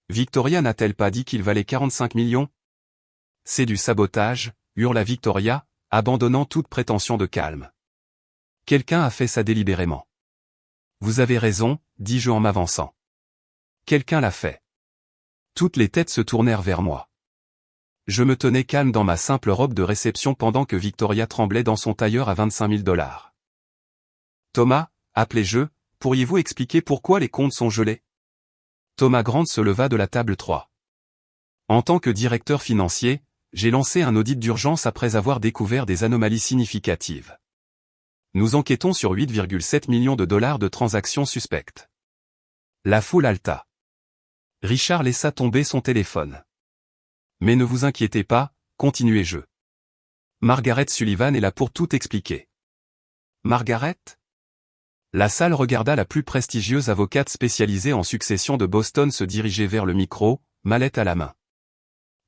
Victoria n'a-t-elle pas dit qu'il valait 45 millions? C'est du sabotage, hurla Victoria, abandonnant toute prétention de calme. Quelqu'un a fait ça délibérément. Vous avez raison, dis-je en m'avançant. Quelqu'un l'a fait. Toutes les têtes se tournèrent vers moi. Je me tenais calme dans ma simple robe de réception pendant que Victoria tremblait dans son tailleur à 25 000 $. Thomas, appelai-je, pourriez-vous expliquer pourquoi les comptes sont gelés? Thomas Grant se leva de la table 3. En tant que directeur financier, j'ai lancé un audit d'urgence après avoir découvert des anomalies significatives. Nous enquêtons sur 8,7 millions de $ de transactions suspectes. La foule haleta. Richard laissa tomber son téléphone. Mais ne vous inquiétez pas, continuai-je. Margaret Sullivan est là pour tout expliquer. Margaret? La salle regarda la plus prestigieuse avocate spécialisée en succession de Boston se diriger vers le micro, mallette à la main.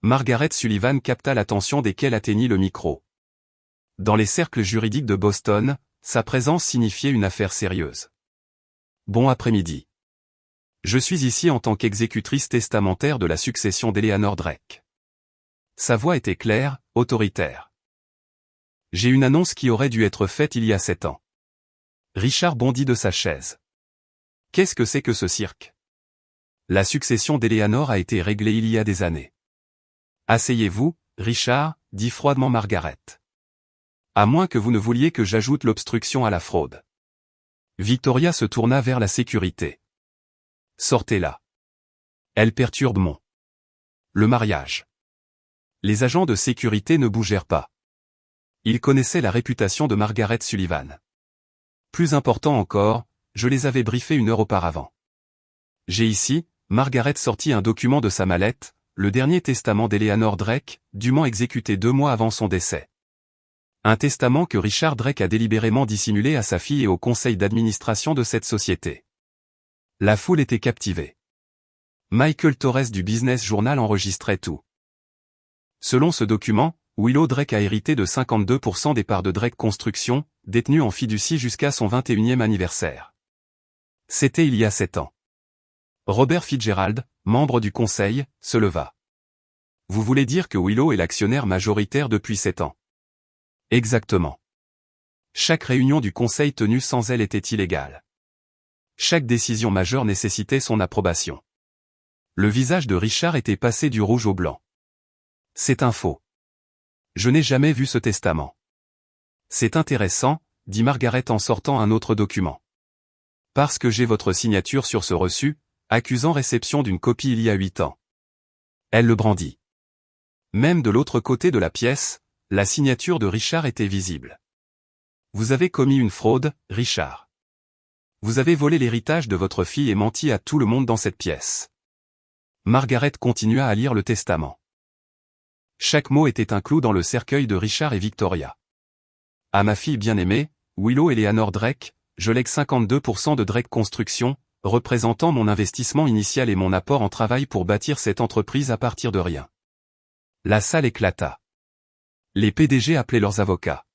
Margaret Sullivan capta l'attention desquels atteignit le micro. Dans les cercles juridiques de Boston, sa présence signifiait une affaire sérieuse. Bon après-midi. Je suis ici en tant qu'exécutrice testamentaire de la succession d'Eleanor Drake. Sa voix était claire, autoritaire. J'ai une annonce qui aurait dû être faite il y a 7 ans. Richard bondit de sa chaise. Qu'est-ce que c'est que ce cirque? La succession d'Eleanor a été réglée il y a des années. Asseyez-vous, Richard, dit froidement Margaret. À moins que vous ne vouliez que j'ajoute l'obstruction à la fraude. Victoria se tourna vers la sécurité. Sortez-la. Elle perturbe le mariage. Les agents de sécurité ne bougèrent pas. Ils connaissaient la réputation de Margaret Sullivan. Plus important encore, je les avais briefés 1 heure auparavant. J'ai ici, Margaret sortit un document de sa mallette, le dernier testament d'Eleanor Drake, dûment exécuté 2 mois avant son décès. Un testament que Richard Drake a délibérément dissimulé à sa fille et au conseil d'administration de cette société. La foule était captivée. Michael Torres du Business Journal enregistrait tout. Selon ce document, Willow Drake a hérité de 52% des parts de Drake Construction, détenues en fiducie jusqu'à son 21e anniversaire. C'était il y a 7 ans. Robert Fitzgerald, membre du conseil, se leva. Vous voulez dire que Willow est l'actionnaire majoritaire depuis 7 ans? Exactement. Chaque réunion du conseil tenue sans elle était illégale. Chaque décision majeure nécessitait son approbation. Le visage de Richard était passé du rouge au blanc. C'est un faux. Je n'ai jamais vu ce testament. C'est intéressant, dit Margaret en sortant un autre document. Parce que j'ai votre signature sur ce reçu, accusant réception d'une copie il y a 8 ans. Elle le brandit. Même de l'autre côté de la pièce, la signature de Richard était visible. Vous avez commis une fraude, Richard. Vous avez volé l'héritage de votre fille et menti à tout le monde dans cette pièce. Margaret continua à lire le testament. Chaque mot était un clou dans le cercueil de Richard et Victoria. À ma fille bien-aimée, Willow Eleanor Drake, je lègue 52% de Drake Construction, représentant mon investissement initial et mon apport en travail pour bâtir cette entreprise à partir de rien. La salle éclata. Les PDG appelaient leurs avocats.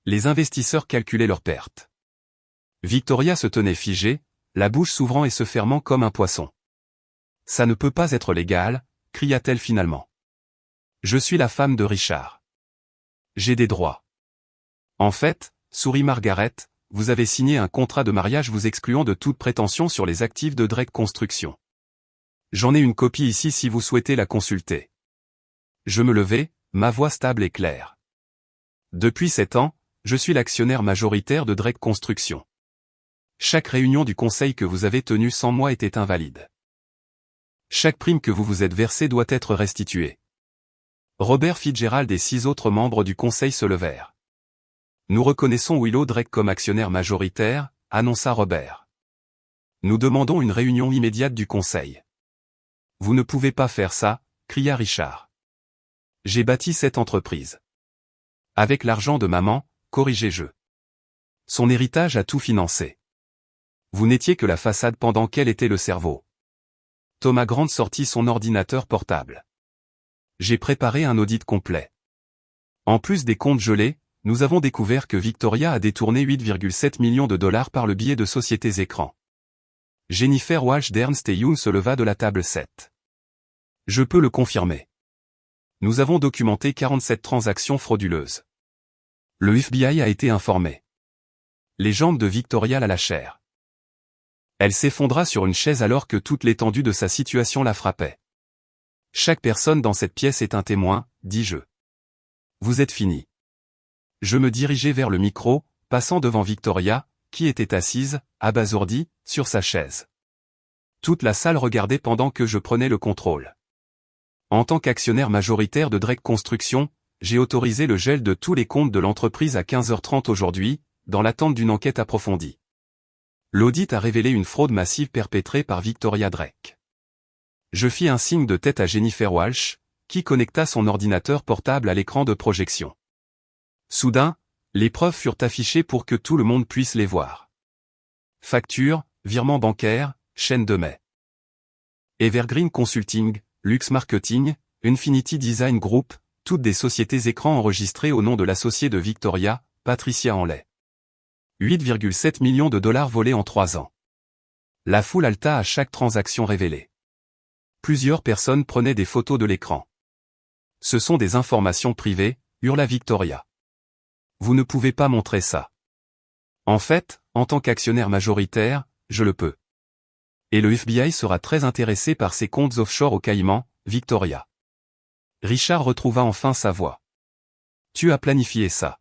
Les investisseurs calculaient leurs pertes. Victoria se tenait figée, la bouche s'ouvrant et se fermant comme un poisson. Ça ne peut pas être légal, cria-t-elle finalement. Je suis la femme de Richard. J'ai des droits. En fait, sourit Margaret, vous avez signé un contrat de mariage vous excluant de toute prétention sur les actifs de Drake Construction. J'en ai une copie ici si vous souhaitez la consulter. Je me levai, ma voix stable et claire. Depuis 7 ans, je suis l'actionnaire majoritaire de Drake Construction. Chaque réunion du conseil que vous avez tenue sans moi était invalide. Chaque prime que vous vous êtes versée doit être restituée. Robert Fitzgerald et 6 autres membres du conseil se levèrent. Nous reconnaissons Willow Drake comme actionnaire majoritaire, annonça Robert. Nous demandons une réunion immédiate du conseil. Vous ne pouvez pas faire ça, cria Richard. J'ai bâti cette entreprise. Avec l'argent de maman, corrigez-je. Son héritage a tout financé. Vous n'étiez que la façade pendant qu'elle était le cerveau. Thomas Grant sortit son ordinateur portable. J'ai préparé un audit complet. En plus des comptes gelés, nous avons découvert que Victoria a détourné 8,7 millions de dollars par le biais de sociétés écrans. Jennifer Walsh d'Ernst & Young se leva de la table 7. Je peux le confirmer. Nous avons documenté 47 transactions frauduleuses. Le FBI a été informé. Les jambes de Victoria la lâchèrent. Elle s'effondra sur une chaise alors que toute l'étendue de sa situation la frappait. Chaque personne dans cette pièce est un témoin, dis-je. Vous êtes fini. Je me dirigeai vers le micro, passant devant Victoria, qui était assise, abasourdie, sur sa chaise. Toute la salle regardait pendant que je prenais le contrôle. En tant qu'actionnaire majoritaire de Drake Construction, j'ai autorisé le gel de tous les comptes de l'entreprise à 15h30 aujourd'hui, dans l'attente d'une enquête approfondie. L'audit a révélé une fraude massive perpétrée par Victoria Drake. Je fis un signe de tête à Jennifer Walsh, qui connecta son ordinateur portable à l'écran de projection. Soudain, les preuves furent affichées pour que tout le monde puisse les voir. Factures, virements bancaires, chaîne de mai. Evergreen Consulting, Lux Marketing, Infinity Design Group, toutes des sociétés écrans enregistrées au nom de l'associé de Victoria, Patricia Hanley. 8,7 millions de dollars volés en 3 ans. La foule haleta à chaque transaction révélée. Plusieurs personnes prenaient des photos de l'écran. Ce sont des informations privées, hurla Victoria. Vous ne pouvez pas montrer ça. En fait, en tant qu'actionnaire majoritaire, je le peux. Et le FBI sera très intéressé par ces comptes offshore au Caïmans, Victoria. Richard retrouva enfin sa voix. Tu as planifié ça.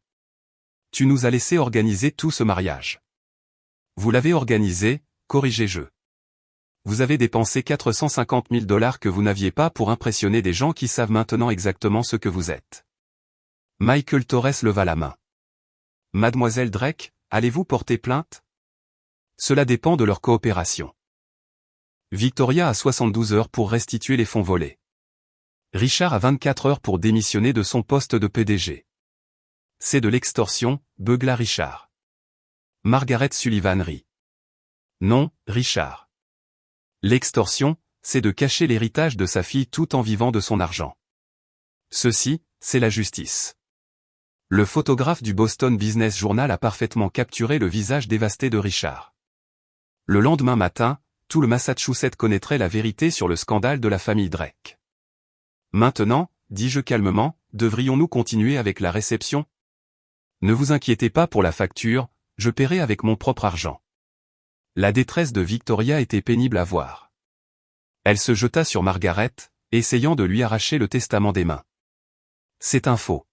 Tu nous as laissé organiser tout ce mariage. Vous l'avez organisé, corrigez-je. Vous avez dépensé 450 000 dollars que vous n'aviez pas pour impressionner des gens qui savent maintenant exactement ce que vous êtes. Michael Torres leva la main. Mademoiselle Drake, allez-vous porter plainte? Cela dépend de leur coopération. Victoria a 72 heures pour restituer les fonds volés. Richard a 24 heures pour démissionner de son poste de PDG. C'est de l'extorsion, beugla Richard. Margaret Sullivan rit. Non, Richard. L'extorsion, c'est de cacher l'héritage de sa fille tout en vivant de son argent. Ceci, c'est la justice. Le photographe du Boston Business Journal a parfaitement capturé le visage dévasté de Richard. Le lendemain matin, tout le Massachusetts connaîtrait la vérité sur le scandale de la famille Drake. Maintenant, dis-je calmement, devrions-nous continuer avec la réception? Ne vous inquiétez pas pour la facture, je paierai avec mon propre argent. La détresse de Victoria était pénible à voir. Elle se jeta sur Margaret, essayant de lui arracher le testament des mains. C'est un faux.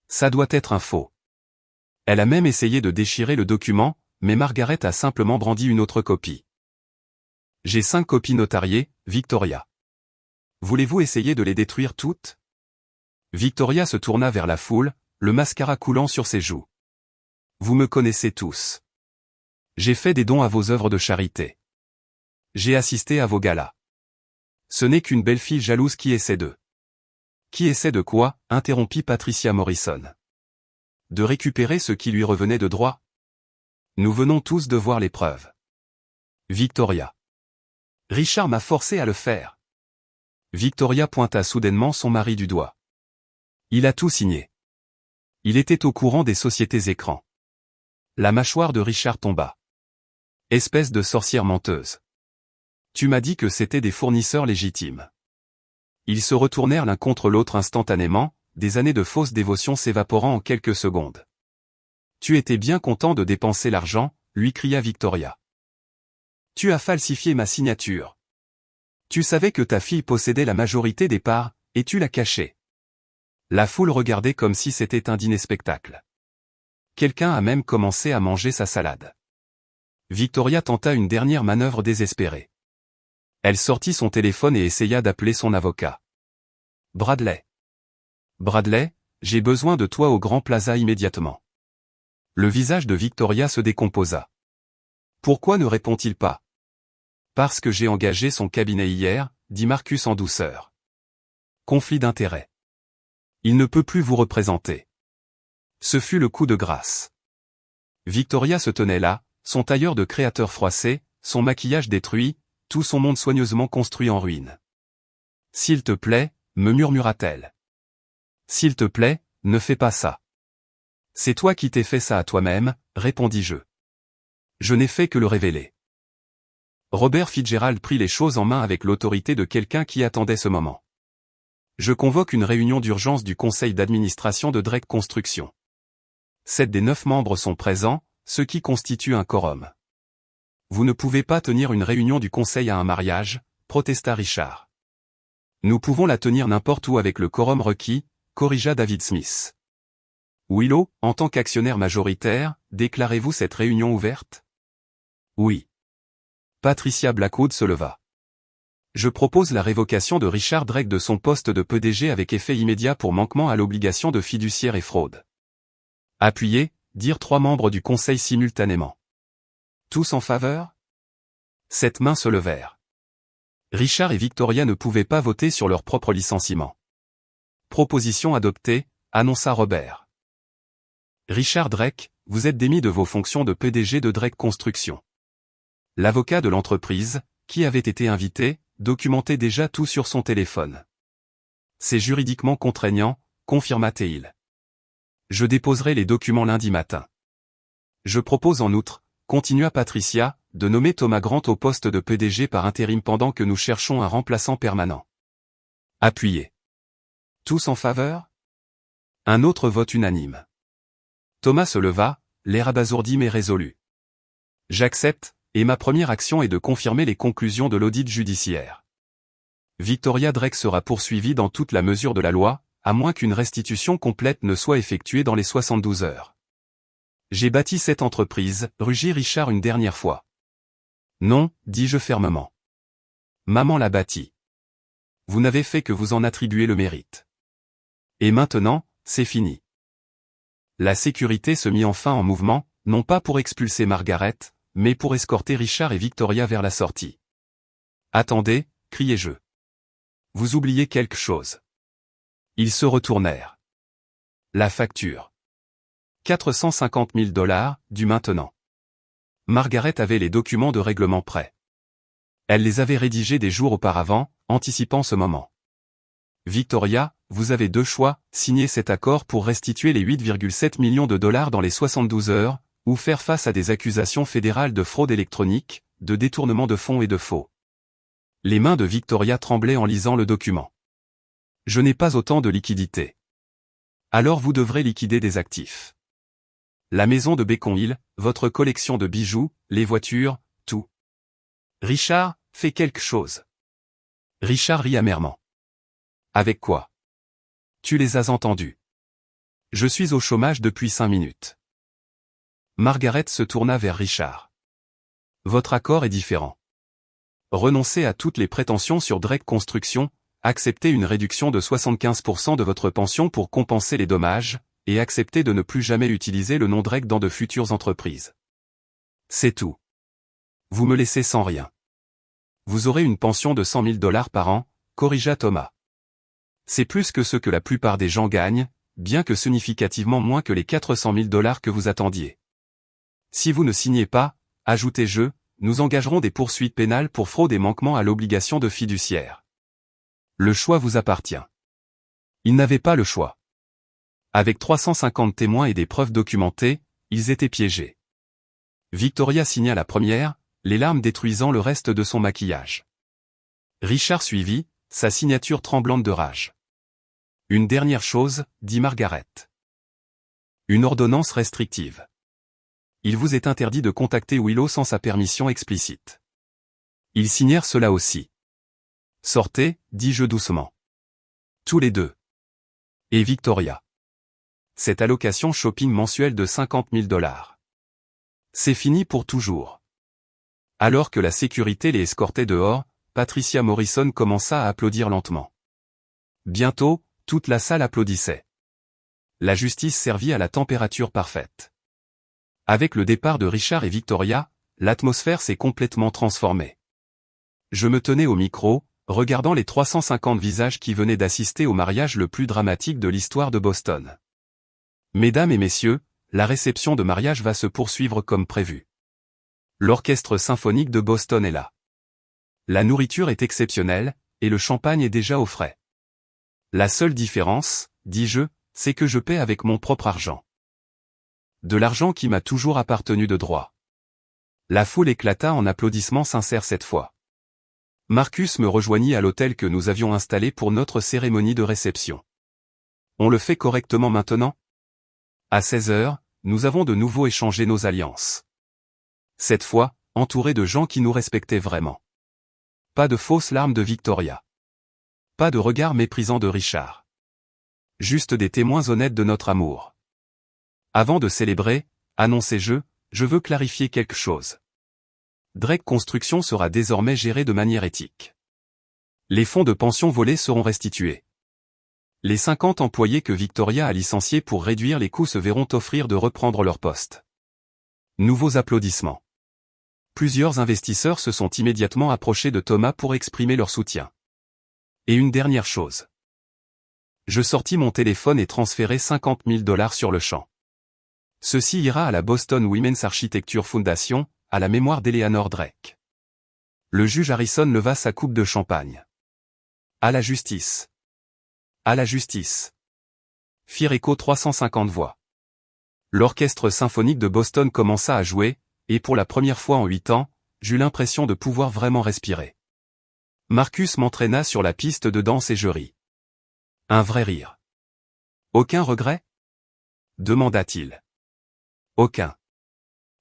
Ça doit être un faux. Elle a même essayé de déchirer le document, mais Margaret a simplement brandi une autre copie. J'ai 5 copies notariées, Victoria. Voulez-vous essayer de les détruire toutes? Victoria se tourna vers la foule, le mascara coulant sur ses joues. Vous me connaissez tous. J'ai fait des dons à vos œuvres de charité. J'ai assisté à vos galas. Ce n'est qu'une belle fille jalouse qui essaie de... Qui essaie de quoi? Interrompit Patricia Morrison. De récupérer ce qui lui revenait de droit? Nous venons tous de voir les preuves. Victoria. Richard m'a forcé à le faire. Victoria pointa soudainement son mari du doigt. Il a tout signé. Il était au courant des sociétés écrans. La mâchoire de Richard tomba. Espèce de sorcière menteuse. Tu m'as dit que c'était des fournisseurs légitimes. Ils se retournèrent l'un contre l'autre instantanément, des années de fausse dévotion s'évaporant en quelques secondes. Tu étais bien content de dépenser l'argent, lui cria Victoria. Tu as falsifié ma signature. Tu savais que ta fille possédait la majorité des parts, et tu l'as cachée. La foule regardait comme si c'était un dîner spectacle. Quelqu'un a même commencé à manger sa salade. Victoria tenta une dernière manœuvre désespérée. Elle sortit son téléphone et essaya d'appeler son avocat. Bradley. Bradley, j'ai besoin de toi au Grand Plaza immédiatement. Le visage de Victoria se décomposa. Pourquoi ne répond-il pas? Parce que j'ai engagé son cabinet hier, dit Marcus en douceur. Conflit d'intérêts. Il ne peut plus vous représenter. Ce fut le coup de grâce. Victoria se tenait là, son tailleur de créateur froissé, son maquillage détruit, tout son monde soigneusement construit en ruine. S'il te plaît, me murmura-t-elle. S'il te plaît, ne fais pas ça. C'est toi qui t'es fait ça à toi-même, répondis-je. Je n'ai fait que le révéler. Robert Fitzgerald prit les choses en main avec l'autorité de quelqu'un qui attendait ce moment. Je convoque une réunion d'urgence du conseil d'administration de Drake Construction. 7 des 9 membres sont présents, ce qui constitue un quorum. Vous ne pouvez pas tenir une réunion du conseil à un mariage, protesta Richard. Nous pouvons la tenir n'importe où avec le quorum requis, corrigea David Smith. Willow, en tant qu'actionnaire majoritaire, déclarez-vous cette réunion ouverte? Oui. Patricia Blackwood se leva. Je propose la révocation de Richard Drake de son poste de PDG avec effet immédiat pour manquement à l'obligation de fiduciaire et fraude. Appuyez, dirent 3 membres du conseil simultanément. Tous en faveur? 7 mains se levèrent. Richard et Victoria ne pouvaient pas voter sur leur propre licenciement. Proposition adoptée, annonça Robert. Richard Drake, vous êtes démis de vos fonctions de PDG de Drake Construction. L'avocat de l'entreprise, qui avait été invité, documentait déjà tout sur son téléphone. C'est juridiquement contraignant, confirma-t-il. Je déposerai les documents lundi matin. Je propose en outre, continua Patricia, de nommer Thomas Grant au poste de PDG par intérim pendant que nous cherchons un remplaçant permanent. Appuyez. Tous en faveur? Un autre vote unanime. Thomas se leva, l'air abasourdi mais résolu. J'accepte, et ma première action est de confirmer les conclusions de l'audit judiciaire. Victoria Drake sera poursuivie dans toute la mesure de la loi, à moins qu'une restitution complète ne soit effectuée dans les 72 heures. J'ai bâti cette entreprise, rugit Richard une dernière fois. Non, dis-je fermement. Maman l'a bâtie. Vous n'avez fait que vous en attribuer le mérite. Et maintenant, c'est fini. La sécurité se mit enfin en mouvement, non pas pour expulser Margaret, mais pour escorter Richard et Victoria vers la sortie. Attendez, criai-je. Vous oubliez quelque chose. Ils se retournèrent. La facture. 450 000 $, du maintenant. Margaret avait les documents de règlement prêts. Elle les avait rédigés des jours auparavant, anticipant ce moment. Victoria, vous avez 2 choix, signer cet accord pour restituer les 8,7 millions de dollars dans les 72 heures, ou faire face à des accusations fédérales de fraude électronique, de détournement de fonds et de faux. Les mains de Victoria tremblaient en lisant le document. Je n'ai pas autant de liquidités. Alors vous devrez liquider des actifs. La maison de Beacon Hill, votre collection de bijoux, les voitures, tout. Richard, fais quelque chose. Richard rit amèrement. Avec quoi? Tu les as entendus. Je suis au chômage depuis 5 minutes. Margaret se tourna vers Richard. Votre accord est différent. Renoncez à toutes les prétentions sur Drake Construction, acceptez une réduction de 75% de votre pension pour compenser les dommages, et acceptez de ne plus jamais utiliser le nom Drake dans de futures entreprises. C'est tout. Vous me laissez sans rien. Vous aurez une pension de 100 000 $ par an, corrigea Thomas. C'est plus que ce que la plupart des gens gagnent, bien que significativement moins que les 400 000 $ que vous attendiez. Si vous ne signez pas, ajoutez-je, nous engagerons des poursuites pénales pour fraude et manquement à l'obligation de fiduciaire. Le choix vous appartient. Ils n'avaient pas le choix. Avec 350 témoins et des preuves documentées, ils étaient piégés. Victoria signa la première, les larmes détruisant le reste de son maquillage. Richard suivit, sa signature tremblante de rage. Une dernière chose, dit Margaret. Une ordonnance restrictive. Il vous est interdit de contacter Willow sans sa permission explicite. Ils signèrent cela aussi. Sortez, dis-je doucement. Tous les deux. Et Victoria. Cette allocation shopping mensuelle de 50 000 $. C'est fini pour toujours. Alors que la sécurité les escortait dehors, Patricia Morrison commença à applaudir lentement. Bientôt, toute la salle applaudissait. La justice servit à la température parfaite. Avec le départ de Richard et Victoria, l'atmosphère s'est complètement transformée. Je me tenais au micro, regardant les 350 visages qui venaient d'assister au mariage le plus dramatique de l'histoire de Boston. Mesdames et messieurs, la réception de mariage va se poursuivre comme prévu. L'orchestre symphonique de Boston est là. La nourriture est exceptionnelle, et le champagne est déjà au frais. La seule différence, dis-je, c'est que je paie avec mon propre argent. De l'argent qui m'a toujours appartenu de droit. La foule éclata en applaudissements sincères cette fois. Marcus me rejoignit à l'hôtel que nous avions installé pour notre cérémonie de réception. On le fait correctement maintenant? À 16 heures, nous avons de nouveau échangé nos alliances. Cette fois, entourés de gens qui nous respectaient vraiment. Pas de fausses larmes de Victoria. Pas de regard méprisant de Richard. Juste des témoins honnêtes de notre amour. Avant de célébrer, annoncez-je, je veux clarifier quelque chose. Drake Construction sera désormais géré de manière éthique. Les fonds de pension volés seront restitués. Les 50 employés que Victoria a licenciés pour réduire les coûts se verront offrir de reprendre leur poste. Nouveaux applaudissements. Plusieurs investisseurs se sont immédiatement approchés de Thomas pour exprimer leur soutien. Et une dernière chose. Je sortis mon téléphone et transférai $50 000 sur le champ. Ceci ira à la Boston Women's Architecture Foundation, à la mémoire d'Eleanor Drake. Le juge Harrison leva sa coupe de champagne. À la justice. À la justice. Firent écho 350 voix. L'orchestre symphonique de Boston commença à jouer, et pour la première fois en 8 ans, j'eus l'impression de pouvoir vraiment respirer. Marcus m'entraîna sur la piste de danse et je ris. Un vrai rire. Aucun regret? Demanda-t-il. Aucun.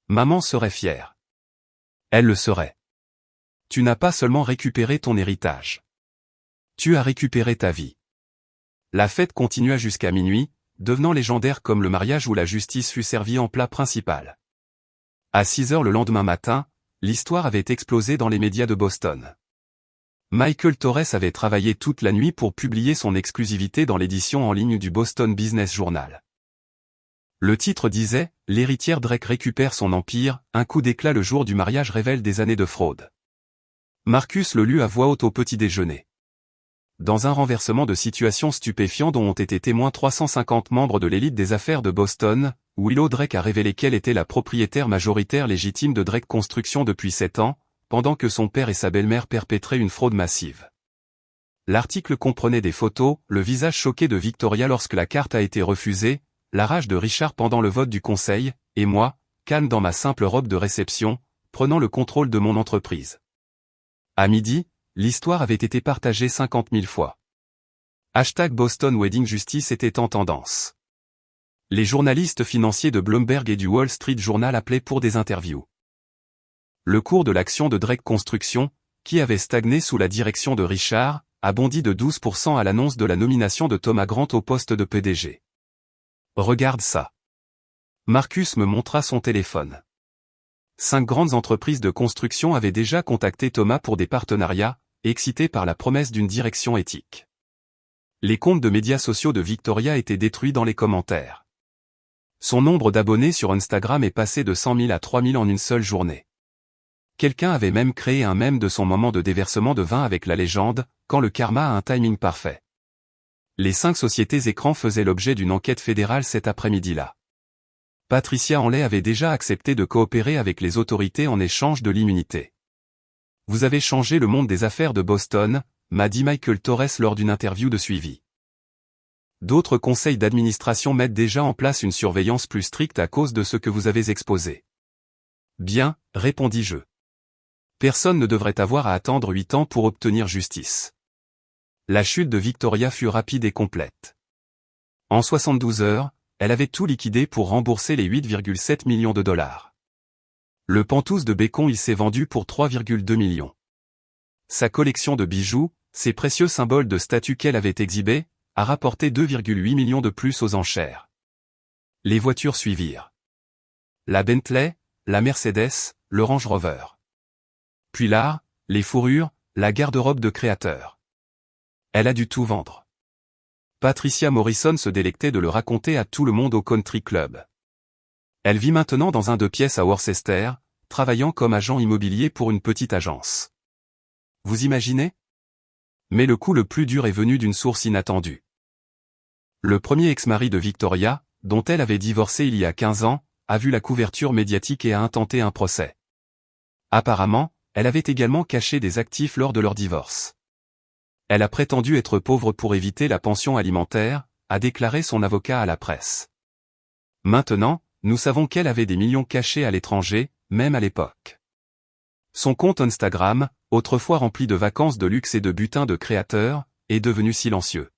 Maman serait fière. Elle le serait. Tu n'as pas seulement récupéré ton héritage. Tu as récupéré ta vie. La fête continua jusqu'à minuit, devenant légendaire comme le mariage où la justice fut servie en plat principal. À 6 heures le lendemain matin, l'histoire avait explosé dans les médias de Boston. Michael Torres avait travaillé toute la nuit pour publier son exclusivité dans l'édition en ligne du Boston Business Journal. Le titre disait « L'héritière Drake récupère son empire, un coup d'éclat le jour du mariage révèle des années de fraude ». Marcus le lut à voix haute au petit déjeuner. Dans un renversement de situation stupéfiant dont ont été témoins 350 membres de l'élite des affaires de Boston, Willow Drake a révélé qu'elle était la propriétaire majoritaire légitime de Drake Construction depuis 7 ans, pendant que son père et sa belle-mère perpétraient une fraude massive. L'article comprenait des photos, le visage choqué de Victoria lorsque la carte a été refusée, la rage de Richard pendant le vote du conseil, et moi, calme dans ma simple robe de réception, prenant le contrôle de mon entreprise. À midi, l'histoire avait été partagée 50 000 fois. #Boston Wedding Justice était en tendance. Les journalistes financiers de Bloomberg et du Wall Street Journal appelaient pour des interviews. Le cours de l'action de Drake Construction, qui avait stagné sous la direction de Richard, a bondi de 12% à l'annonce de la nomination de Thomas Grant au poste de PDG. Regarde ça. Marcus me montra son téléphone. 5 grandes entreprises de construction avaient déjà contacté Thomas pour des partenariats, excités par la promesse d'une direction éthique. Les comptes de médias sociaux de Victoria étaient détruits dans les commentaires. Son nombre d'abonnés sur Instagram est passé de 100 000 à 3 000 en une seule journée. Quelqu'un avait même créé un mème de son moment de déversement de vin avec la légende « Quand le karma a un timing parfait ». Les 5 sociétés écrans faisaient l'objet d'une enquête fédérale cet après-midi-là. Patricia Henley avait déjà accepté de coopérer avec les autorités en échange de l'immunité. « Vous avez changé le monde des affaires de Boston », m'a dit Michael Torres lors d'une interview de suivi. D'autres conseils d'administration mettent déjà en place une surveillance plus stricte à cause de ce que vous avez exposé. Bien, répondis-je. Personne ne devrait avoir à attendre 8 ans pour obtenir justice. La chute de Victoria fut rapide et complète. En 72 heures, elle avait tout liquidé pour rembourser les 8,7 millions de dollars. Le pantouse de Bacon il s'est vendu pour 3,2 millions. Sa collection de bijoux, ces précieux symboles de statut qu'elle avait exhibés, a rapporté 2,8 millions de plus aux enchères. Les voitures suivirent. La Bentley, la Mercedes, le Range Rover. Puis l'art, les fourrures, la garde-robe de créateur. Elle a dû tout vendre. Patricia Morrison se délectait de le raconter à tout le monde au country club. Elle vit maintenant dans un 2 pièces à Worcester, travaillant comme agent immobilier pour une petite agence. Vous imaginez? Mais le coup le plus dur est venu d'une source inattendue. Le premier ex-mari de Victoria, dont elle avait divorcé il y a 15 ans, a vu la couverture médiatique et a intenté un procès. Apparemment, elle avait également caché des actifs lors de leur divorce. Elle a prétendu être pauvre pour éviter la pension alimentaire, a déclaré son avocat à la presse. Maintenant, nous savons qu'elle avait des millions cachés à l'étranger, même à l'époque. Son compte Instagram, autrefois rempli de vacances de luxe et de butin de créateurs, est devenu silencieux.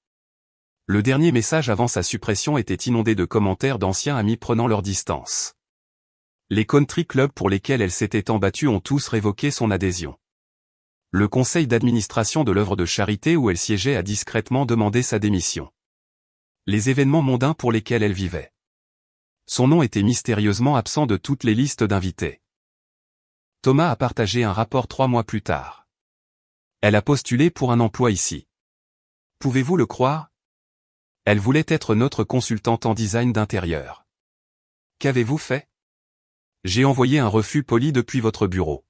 Le dernier message avant sa suppression était inondé de commentaires d'anciens amis prenant leur distance. Les country clubs pour lesquels elle s'était embattue ont tous révoqué son adhésion. Le conseil d'administration de l'œuvre de charité où elle siégeait a discrètement demandé sa démission. Les événements mondains pour lesquels elle vivait. Son nom était mystérieusement absent de toutes les listes d'invités. Thomas a partagé un rapport 3 mois plus tard. Elle a postulé pour un emploi ici. Pouvez-vous le croire? Elle voulait être notre consultante en design d'intérieur. Qu'avez-vous fait? J'ai envoyé un refus poli depuis votre bureau.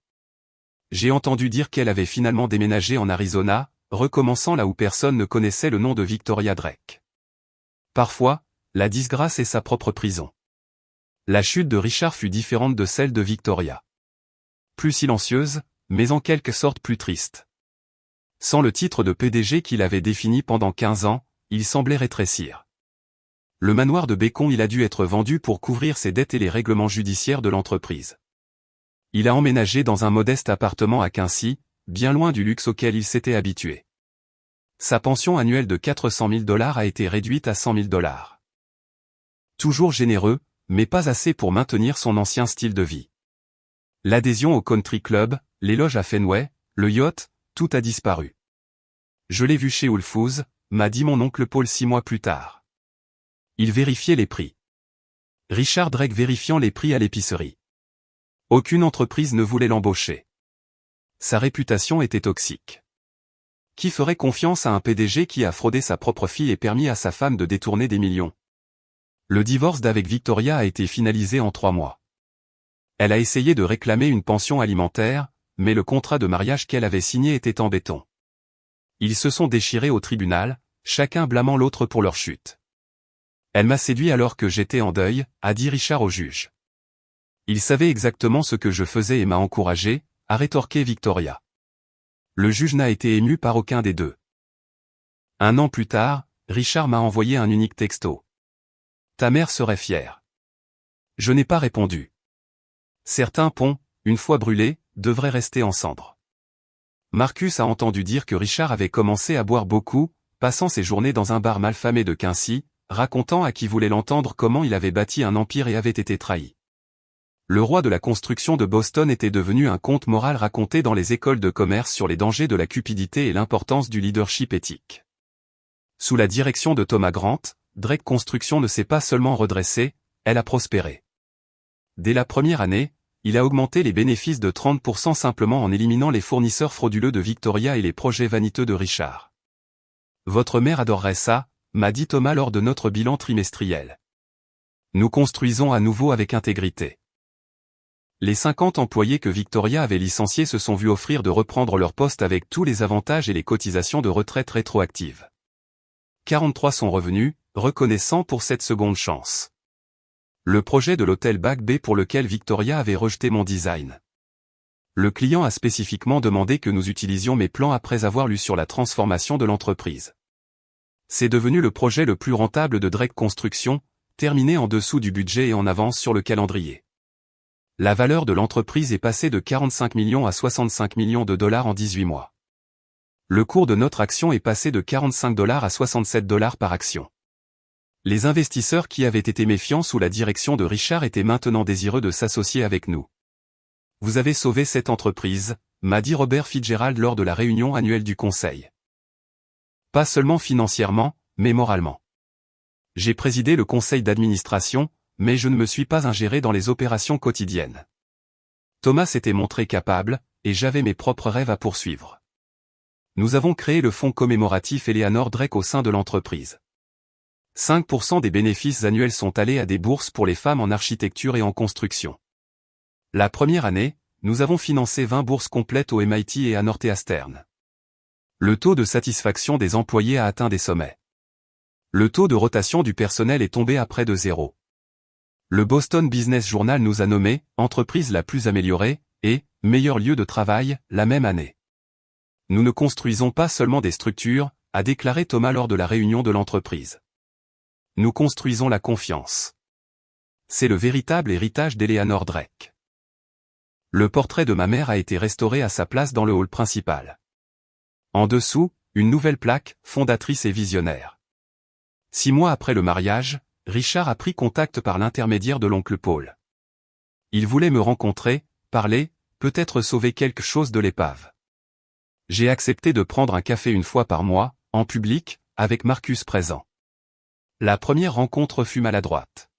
J'ai entendu dire qu'elle avait finalement déménagé en Arizona, recommençant là où personne ne connaissait le nom de Victoria Drake. Parfois, la disgrâce est sa propre prison. La chute de Richard fut différente de celle de Victoria. Plus silencieuse, mais en quelque sorte plus triste. Sans le titre de PDG qu'il avait défini pendant 15 ans, il semblait rétrécir. Le manoir de Bécon il a dû être vendu pour couvrir ses dettes et les règlements judiciaires de l'entreprise. Il a emménagé dans un modeste appartement à Quincy, bien loin du luxe auquel il s'était habitué. Sa pension annuelle de $400 000 a été réduite à $100 000. Toujours généreux, mais pas assez pour maintenir son ancien style de vie. L'adhésion au country club, les loges à Fenway, le yacht, tout a disparu. Je l'ai vu chez Whole Foods, m'a dit mon oncle Paul 6 mois plus tard. Il vérifiait les prix. Richard Drake vérifiant les prix à l'épicerie. Aucune entreprise ne voulait l'embaucher. Sa réputation était toxique. Qui ferait confiance à un PDG qui a fraudé sa propre fille et permis à sa femme de détourner des millions? Le divorce d'avec Victoria a été finalisé en 3 mois. Elle a essayé de réclamer une pension alimentaire, mais le contrat de mariage qu'elle avait signé était en béton. Ils se sont déchirés au tribunal, chacun blâmant l'autre pour leur chute. Elle m'a séduit alors que j'étais en deuil, a dit Richard au juge. Il savait exactement ce que je faisais et m'a encouragé, a rétorqué Victoria. Le juge n'a été ému par aucun des deux. 1 an plus tard, Richard m'a envoyé un unique texto. Ta mère serait fière. Je n'ai pas répondu. Certains ponts, une fois brûlés, devraient rester en cendres. Marcus a entendu dire que Richard avait commencé à boire beaucoup, passant ses journées dans un bar malfamé de Quincy, racontant à qui voulait l'entendre comment il avait bâti un empire et avait été trahi. Le roi de la construction de Boston était devenu un conte moral raconté dans les écoles de commerce sur les dangers de la cupidité et l'importance du leadership éthique. Sous la direction de Thomas Grant, Drake Construction ne s'est pas seulement redressée, elle a prospéré. Dès la première année, il a augmenté les bénéfices de 30% simplement en éliminant les fournisseurs frauduleux de Victoria et les projets vaniteux de Richard. Votre mère adorerait ça, m'a dit Thomas lors de notre bilan trimestriel. Nous construisons à nouveau avec intégrité. Les 50 employés que Victoria avait licenciés se sont vus offrir de reprendre leur poste avec tous les avantages et les cotisations de retraite rétroactives. 43 sont revenus, reconnaissants pour cette seconde chance. Le projet de l'hôtel Back Bay pour lequel Victoria avait rejeté mon design. Le client a spécifiquement demandé que nous utilisions mes plans après avoir lu sur la transformation de l'entreprise. C'est devenu le projet le plus rentable de Drake Construction, terminé en dessous du budget et en avance sur le calendrier. La valeur de l'entreprise est passée de 45 millions à 65 millions de dollars en 18 mois. Le cours de notre action est passé de $45 à $67 par action. Les investisseurs qui avaient été méfiants sous la direction de Richard étaient maintenant désireux de s'associer avec nous. Vous avez sauvé cette entreprise, m'a dit Robert Fitzgerald lors de la réunion annuelle du conseil. Pas seulement financièrement, mais moralement. J'ai présidé le conseil d'administration, mais je ne me suis pas ingéré dans les opérations quotidiennes. Thomas s'était montré capable, et j'avais mes propres rêves à poursuivre. Nous avons créé le fonds commémoratif Eleanor Drake au sein de l'entreprise. 5% des bénéfices annuels sont allés à des bourses pour les femmes en architecture et en construction. La première année, nous avons financé 20 bourses complètes au MIT et à Northeastern. Le taux de satisfaction des employés a atteint des sommets. Le taux de rotation du personnel est tombé à près de 0. Le Boston Business Journal nous a nommé « entreprise la plus améliorée » et « meilleur lieu de travail » la même année. Nous ne construisons pas seulement des structures, a déclaré Thomas lors de la réunion de l'entreprise. Nous construisons la confiance. C'est le véritable héritage d'Eleanor Drake. Le portrait de ma mère a été restauré à sa place dans le hall principal. En dessous, une nouvelle plaque, fondatrice et visionnaire. 6 mois après le mariage, Richard a pris contact par l'intermédiaire de l'oncle Paul. Il voulait me rencontrer, parler, peut-être sauver quelque chose de l'épave. J'ai accepté de prendre un café une fois par mois, en public, avec Marcus présent. La première rencontre fut maladroite.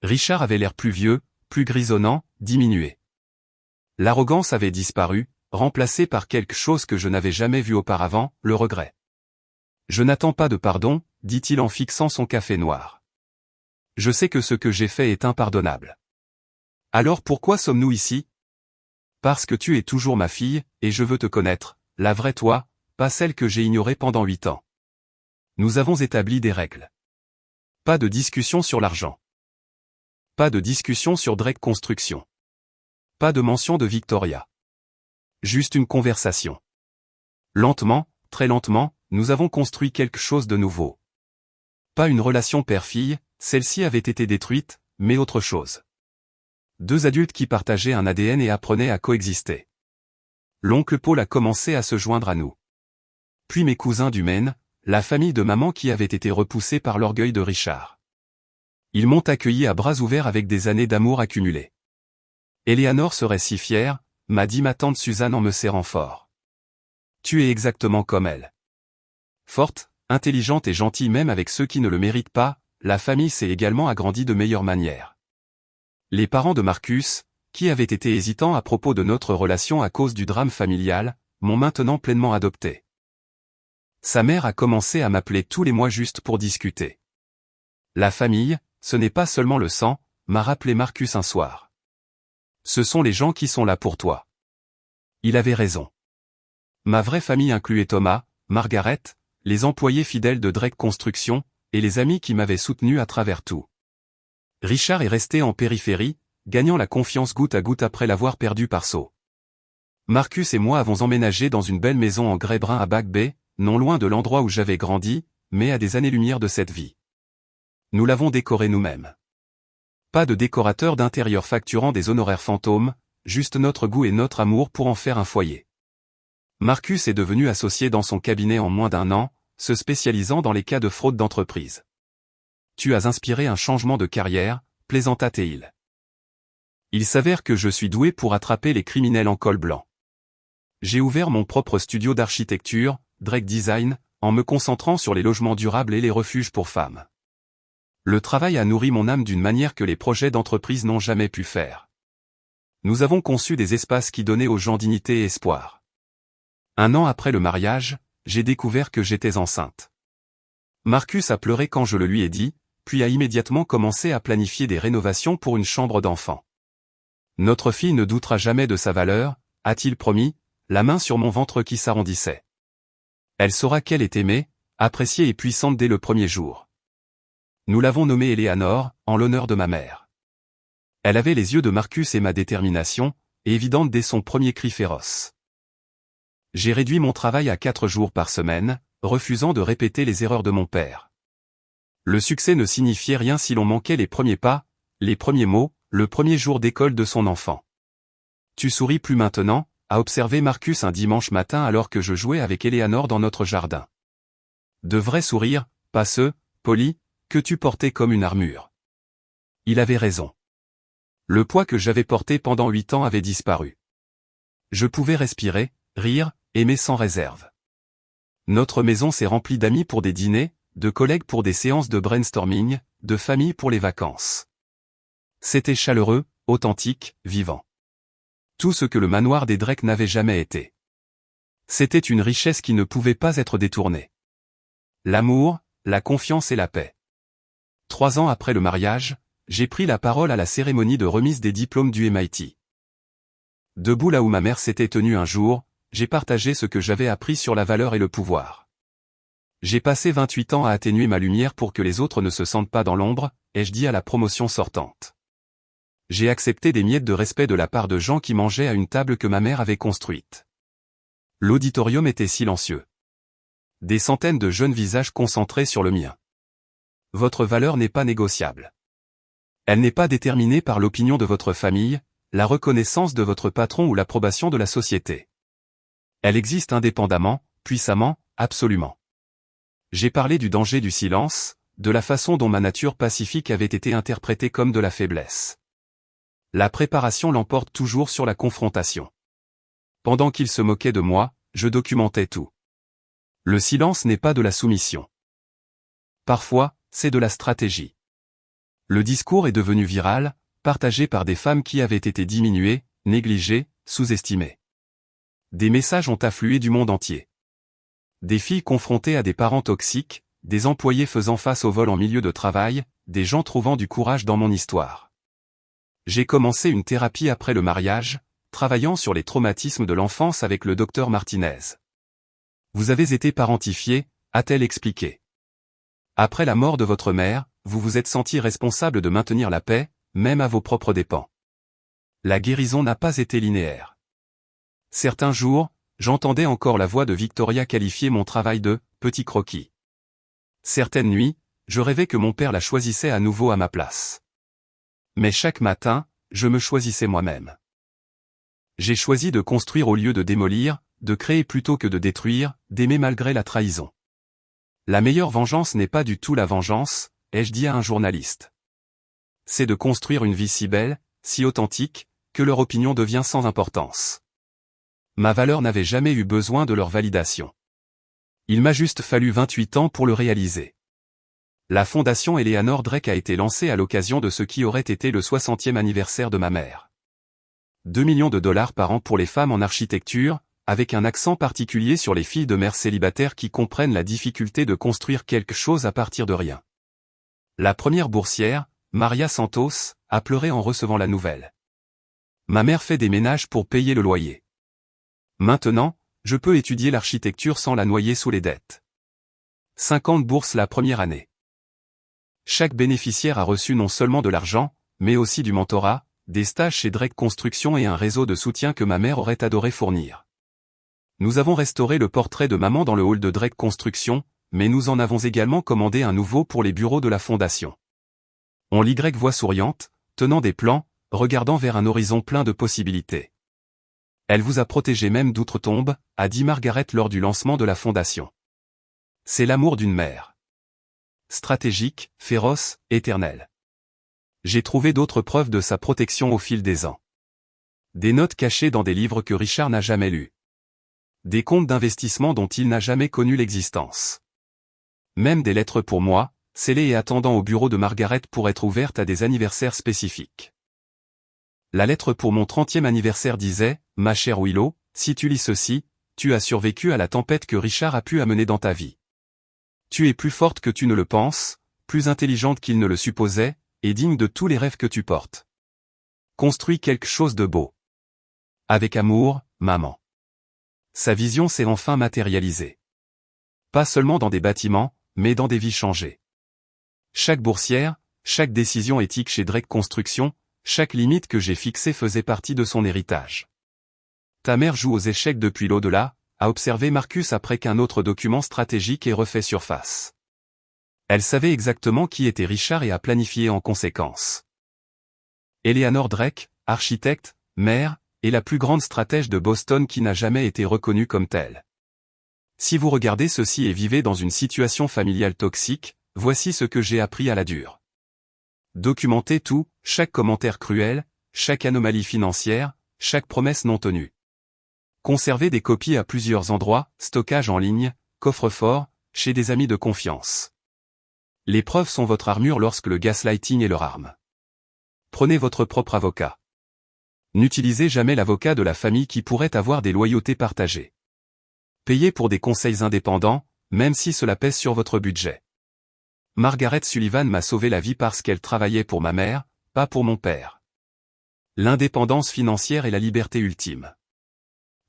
Richard avait l'air plus vieux, plus grisonnant, diminué. L'arrogance avait disparu, remplacée par quelque chose que je n'avais jamais vu auparavant, le regret. Je n'attends pas de pardon, dit-il en fixant son café noir. Je sais que ce que j'ai fait est impardonnable. Alors pourquoi sommes-nous ici? Parce que tu es toujours ma fille, et je veux te connaître, la vraie toi, pas celle que j'ai ignorée pendant 8 ans. Nous avons établi des règles. Pas de discussion sur l'argent. Pas de discussion sur Drake Construction. Pas de mention de Victoria. Juste une conversation. Lentement, très lentement, nous avons construit quelque chose de nouveau. Pas une relation père-fille, celle-ci avait été détruite, mais autre chose. 2 adultes qui partageaient un ADN et apprenaient à coexister. L'oncle Paul a commencé à se joindre à nous. Puis mes cousins du Maine, la famille de maman qui avait été repoussée par l'orgueil de Richard. Ils m'ont accueilli à bras ouverts avec des années d'amour accumulées. Eleanor serait si fière, m'a dit ma tante Suzanne en me serrant fort. Tu es exactement comme elle. Forte, intelligente et gentille même avec ceux qui ne le méritent pas, la famille s'est également agrandie de meilleure manière. Les parents de Marcus, qui avaient été hésitants à propos de notre relation à cause du drame familial, m'ont maintenant pleinement adopté. Sa mère a commencé à m'appeler tous les mois juste pour discuter. La famille, ce n'est pas seulement le sang, m'a rappelé Marcus un soir. Ce sont les gens qui sont là pour toi. Il avait raison. Ma vraie famille incluait Thomas, Margaret, les employés fidèles de Drake Construction, et les amis qui m'avaient soutenu à travers tout. Richard est resté en périphérie, gagnant la confiance goutte à goutte après l'avoir perdu par saut. Marcus et moi avons emménagé dans une belle maison en grès brun à Back Bay, non loin de l'endroit où j'avais grandi, mais à des années-lumière de cette vie. Nous l'avons décoré nous-mêmes. Pas de décorateur d'intérieur facturant des honoraires fantômes, juste notre goût et notre amour pour en faire un foyer. Marcus est devenu associé dans son cabinet en moins d'1 an, se spécialisant dans les cas de fraude d'entreprise. Tu as inspiré un changement de carrière, plaisanta Théil. Il s'avère que je suis doué pour attraper les criminels en col blanc. J'ai ouvert mon propre studio d'architecture, Drake Design, en me concentrant sur les logements durables et les refuges pour femmes. Le travail a nourri mon âme d'une manière que les projets d'entreprise n'ont jamais pu faire. Nous avons conçu des espaces qui donnaient aux gens dignité et espoir. 1 an après le mariage, j'ai découvert que j'étais enceinte. Marcus a pleuré quand je le lui ai dit, puis a immédiatement commencé à planifier des rénovations pour une chambre d'enfant. Notre fille ne doutera jamais de sa valeur, a-t-il promis, la main sur mon ventre qui s'arrondissait. Elle saura qu'elle est aimée, appréciée et puissante dès le premier jour. Nous l'avons nommée Eleanor, en l'honneur de ma mère. Elle avait les yeux de Marcus et ma détermination, évidente dès son premier cri féroce. J'ai réduit mon travail à 4 jours par semaine, refusant de répéter les erreurs de mon père. Le succès ne signifiait rien si l'on manquait les premiers pas, les premiers mots, le premier jour d'école de son enfant. Tu souris plus maintenant, a observé Marcus un dimanche matin alors que je jouais avec Eleanor dans notre jardin. De vrais sourires, pas ceux, polis, que tu portais comme une armure. Il avait raison. Le poids que j'avais porté pendant 8 ans avait disparu. Je pouvais respirer, rire, aimer sans réserve. Notre maison s'est remplie d'amis pour des dîners, de collègues pour des séances de brainstorming, de famille pour les vacances. C'était chaleureux, authentique, vivant. Tout ce que le manoir des Drake n'avait jamais été. C'était une richesse qui ne pouvait pas être détournée. L'amour, la confiance et la paix. 3 ans après le mariage, j'ai pris la parole à la cérémonie de remise des diplômes du MIT. Debout là où ma mère s'était tenue un jour, j'ai partagé ce que j'avais appris sur la valeur et le pouvoir. J'ai passé 28 ans à atténuer ma lumière pour que les autres ne se sentent pas dans l'ombre, ai-je dit à la promotion sortante. J'ai accepté des miettes de respect de la part de gens qui mangeaient à une table que ma mère avait construite. L'auditorium était silencieux. Des centaines de jeunes visages concentrés sur le mien. Votre valeur n'est pas négociable. Elle n'est pas déterminée par l'opinion de votre famille, la reconnaissance de votre patron ou l'approbation de la société. Elle existe indépendamment, puissamment, absolument. J'ai parlé du danger du silence, de la façon dont ma nature pacifique avait été interprétée comme de la faiblesse. La préparation l'emporte toujours sur la confrontation. Pendant qu'il se moquait de moi, je documentais tout. Le silence n'est pas de la soumission. Parfois, c'est de la stratégie. Le discours est devenu viral, partagé par des femmes qui avaient été diminuées, négligées, sous-estimées. Des messages ont afflué du monde entier. Des filles confrontées à des parents toxiques, des employés faisant face au vol en milieu de travail, des gens trouvant du courage dans mon histoire. J'ai commencé une thérapie après le mariage, travaillant sur les traumatismes de l'enfance avec le docteur Martinez. Vous avez été parentifié, a-t-elle expliqué. Après la mort de votre mère, vous vous êtes senti responsable de maintenir la paix, même à vos propres dépens. La guérison n'a pas été linéaire. Certains jours, j'entendais encore la voix de Victoria qualifier mon travail de « petit croquis ». Certaines nuits, je rêvais que mon père la choisissait à nouveau à ma place. Mais chaque matin, je me choisissais moi-même. J'ai choisi de construire au lieu de démolir, de créer plutôt que de détruire, d'aimer malgré la trahison. La meilleure vengeance n'est pas du tout la vengeance, ai-je dit à un journaliste. C'est de construire une vie si belle, si authentique, que leur opinion devient sans importance. Ma valeur n'avait jamais eu besoin de leur validation. Il m'a juste fallu 28 ans pour le réaliser. La fondation Eleanor Drake a été lancée à l'occasion de ce qui aurait été le 60e anniversaire de ma mère. 2 millions de dollars par an pour les femmes en architecture, avec un accent particulier sur les filles de mères célibataires qui comprennent la difficulté de construire quelque chose à partir de rien. La première boursière, Maria Santos, a pleuré en recevant la nouvelle. Ma mère fait des ménages pour payer le loyer. Maintenant, je peux étudier l'architecture sans la noyer sous les dettes. 50 bourses la première année. Chaque bénéficiaire a reçu non seulement de l'argent, mais aussi du mentorat, des stages chez Drake Construction et un réseau de soutien que ma mère aurait adoré fournir. Nous avons restauré le portrait de maman dans le hall de Drake Construction, mais nous en avons également commandé un nouveau pour les bureaux de la fondation. On l'Y voix souriante, tenant des plans, regardant vers un horizon plein de possibilités. Elle vous a protégé même d'outre-tombe, a dit Margaret lors du lancement de la fondation. C'est l'amour d'une mère. Stratégique, féroce, éternel. J'ai trouvé d'autres preuves de sa protection au fil des ans. Des notes cachées dans des livres que Richard n'a jamais lus. Des comptes d'investissement dont il n'a jamais connu l'existence. Même des lettres pour moi, scellées et attendant au bureau de Margaret pour être ouvertes à des anniversaires spécifiques. La lettre pour mon 30e anniversaire disait « Ma chère Willow, si tu lis ceci, tu as survécu à la tempête que Richard a pu amener dans ta vie. Tu es plus forte que tu ne le penses, plus intelligente qu'il ne le supposait, et digne de tous les rêves que tu portes. Construis quelque chose de beau. Avec amour, maman. » Sa vision s'est enfin matérialisée. Pas seulement dans des bâtiments, mais dans des vies changées. Chaque boursière, chaque décision éthique chez Drake Construction, chaque limite que j'ai fixée faisait partie de son héritage. Ta mère joue aux échecs depuis l'au-delà, a observé Marcus après qu'un autre document stratégique ait refait surface. Elle savait exactement qui était Richard et a planifié en conséquence. Eleanor Drake, architecte, mère, est la plus grande stratège de Boston qui n'a jamais été reconnue comme telle. Si vous regardez ceci et vivez dans une situation familiale toxique, voici ce que j'ai appris à la dure. Documentez tout, chaque commentaire cruel, chaque anomalie financière, chaque promesse non tenue. Conservez des copies à plusieurs endroits, stockage en ligne, coffre-fort, chez des amis de confiance. Les preuves sont votre armure lorsque le gaslighting est leur arme. Prenez votre propre avocat. N'utilisez jamais l'avocat de la famille qui pourrait avoir des loyautés partagées. Payez pour des conseils indépendants, même si cela pèse sur votre budget. Margaret Sullivan m'a sauvé la vie parce qu'elle travaillait pour ma mère, pas pour mon père. L'indépendance financière est la liberté ultime.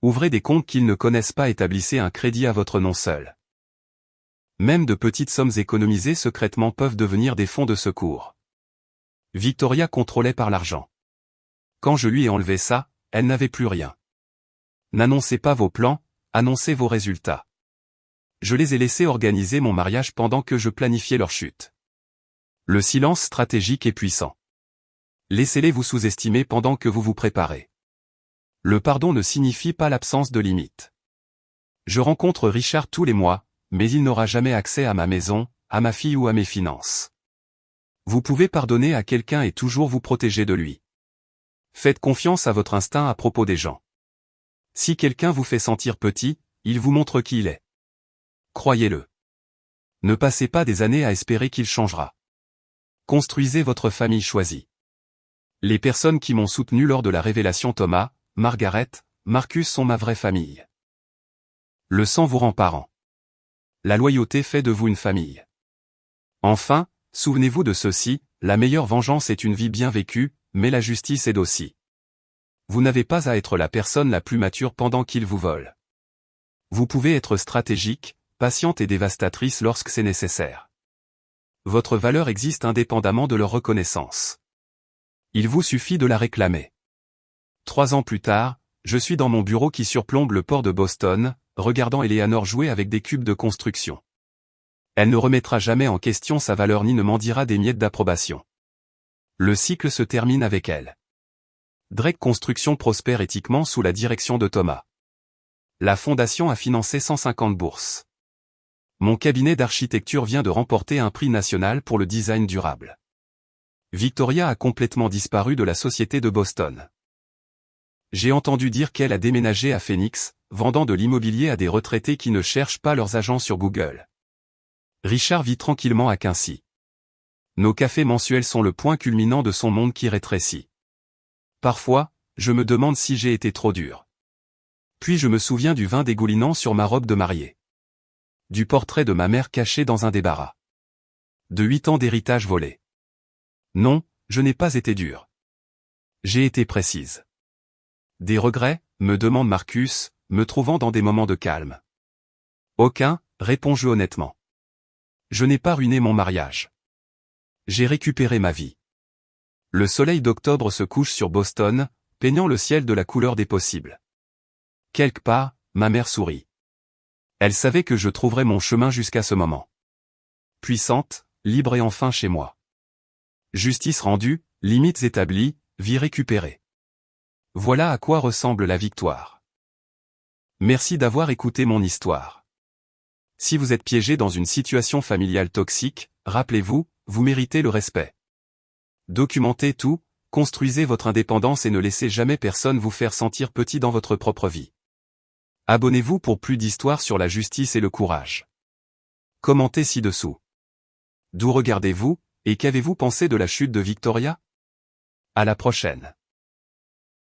Ouvrez des comptes qu'ils ne connaissent pas, établissez un crédit à votre nom seul. Même de petites sommes économisées secrètement peuvent devenir des fonds de secours. Victoria contrôlait par l'argent. Quand je lui ai enlevé ça, elle n'avait plus rien. N'annoncez pas vos plans, annoncez vos résultats. Je les ai laissés organiser mon mariage pendant que je planifiais leur chute. Le silence stratégique est puissant. Laissez-les vous sous-estimer pendant que vous vous préparez. Le pardon ne signifie pas l'absence de limites. Je rencontre Richard tous les mois, mais il n'aura jamais accès à ma maison, à ma fille ou à mes finances. Vous pouvez pardonner à quelqu'un et toujours vous protéger de lui. Faites confiance à votre instinct à propos des gens. Si quelqu'un vous fait sentir petit, il vous montre qui il est. Croyez-le. Ne passez pas des années à espérer qu'il changera. Construisez votre famille choisie. Les personnes qui m'ont soutenu lors de la révélation Thomas, Margaret, Marcus sont ma vraie famille. Le sang vous rend parent. La loyauté fait de vous une famille. Enfin, souvenez-vous de ceci, la meilleure vengeance est une vie bien vécue, mais la justice aide aussi. Vous n'avez pas à être la personne la plus mature pendant qu'ils vous volent. Vous pouvez être stratégique, patiente et dévastatrice lorsque c'est nécessaire. Votre valeur existe indépendamment de leur reconnaissance. Il vous suffit de la réclamer. 3 ans plus tard, je suis dans mon bureau qui surplombe le port de Boston, regardant Eleanor jouer avec des cubes de construction. Elle ne remettra jamais en question sa valeur ni ne m'en dira des miettes d'approbation. Le cycle se termine avec elle. Drake Construction prospère éthiquement sous la direction de Thomas. La fondation a financé 150 bourses. Mon cabinet d'architecture vient de remporter un prix national pour le design durable. Victoria a complètement disparu de la société de Boston. J'ai entendu dire qu'elle a déménagé à Phoenix, vendant de l'immobilier à des retraités qui ne cherchent pas leurs agents sur Google. Richard vit tranquillement à Quincy. Nos cafés mensuels sont le point culminant de son monde qui rétrécit. Parfois, je me demande si j'ai été trop dur. Puis je me souviens du vin dégoulinant sur ma robe de mariée. Du portrait de ma mère caché dans un débarras. De 8 ans d'héritage volé. Non, je n'ai pas été dur. J'ai été précise. Des regrets, me demande Marcus, me trouvant dans des moments de calme. Aucun, réponds-je honnêtement. Je n'ai pas ruiné mon mariage. J'ai récupéré ma vie. Le soleil d'octobre se couche sur Boston, peignant le ciel de la couleur des possibles. Quelque part, ma mère sourit. Elle savait que je trouverais mon chemin jusqu'à ce moment. Puissante, libre et enfin chez moi. Justice rendue, limites établies, vie récupérée. Voilà à quoi ressemble la victoire. Merci d'avoir écouté mon histoire. Si vous êtes piégé dans une situation familiale toxique, rappelez-vous, vous méritez le respect. Documentez tout, construisez votre indépendance et ne laissez jamais personne vous faire sentir petit dans votre propre vie. Abonnez-vous pour plus d'histoires sur la justice et le courage. Commentez ci-dessous. D'où regardez-vous, et qu'avez-vous pensé de la chute de Victoria? À la prochaine.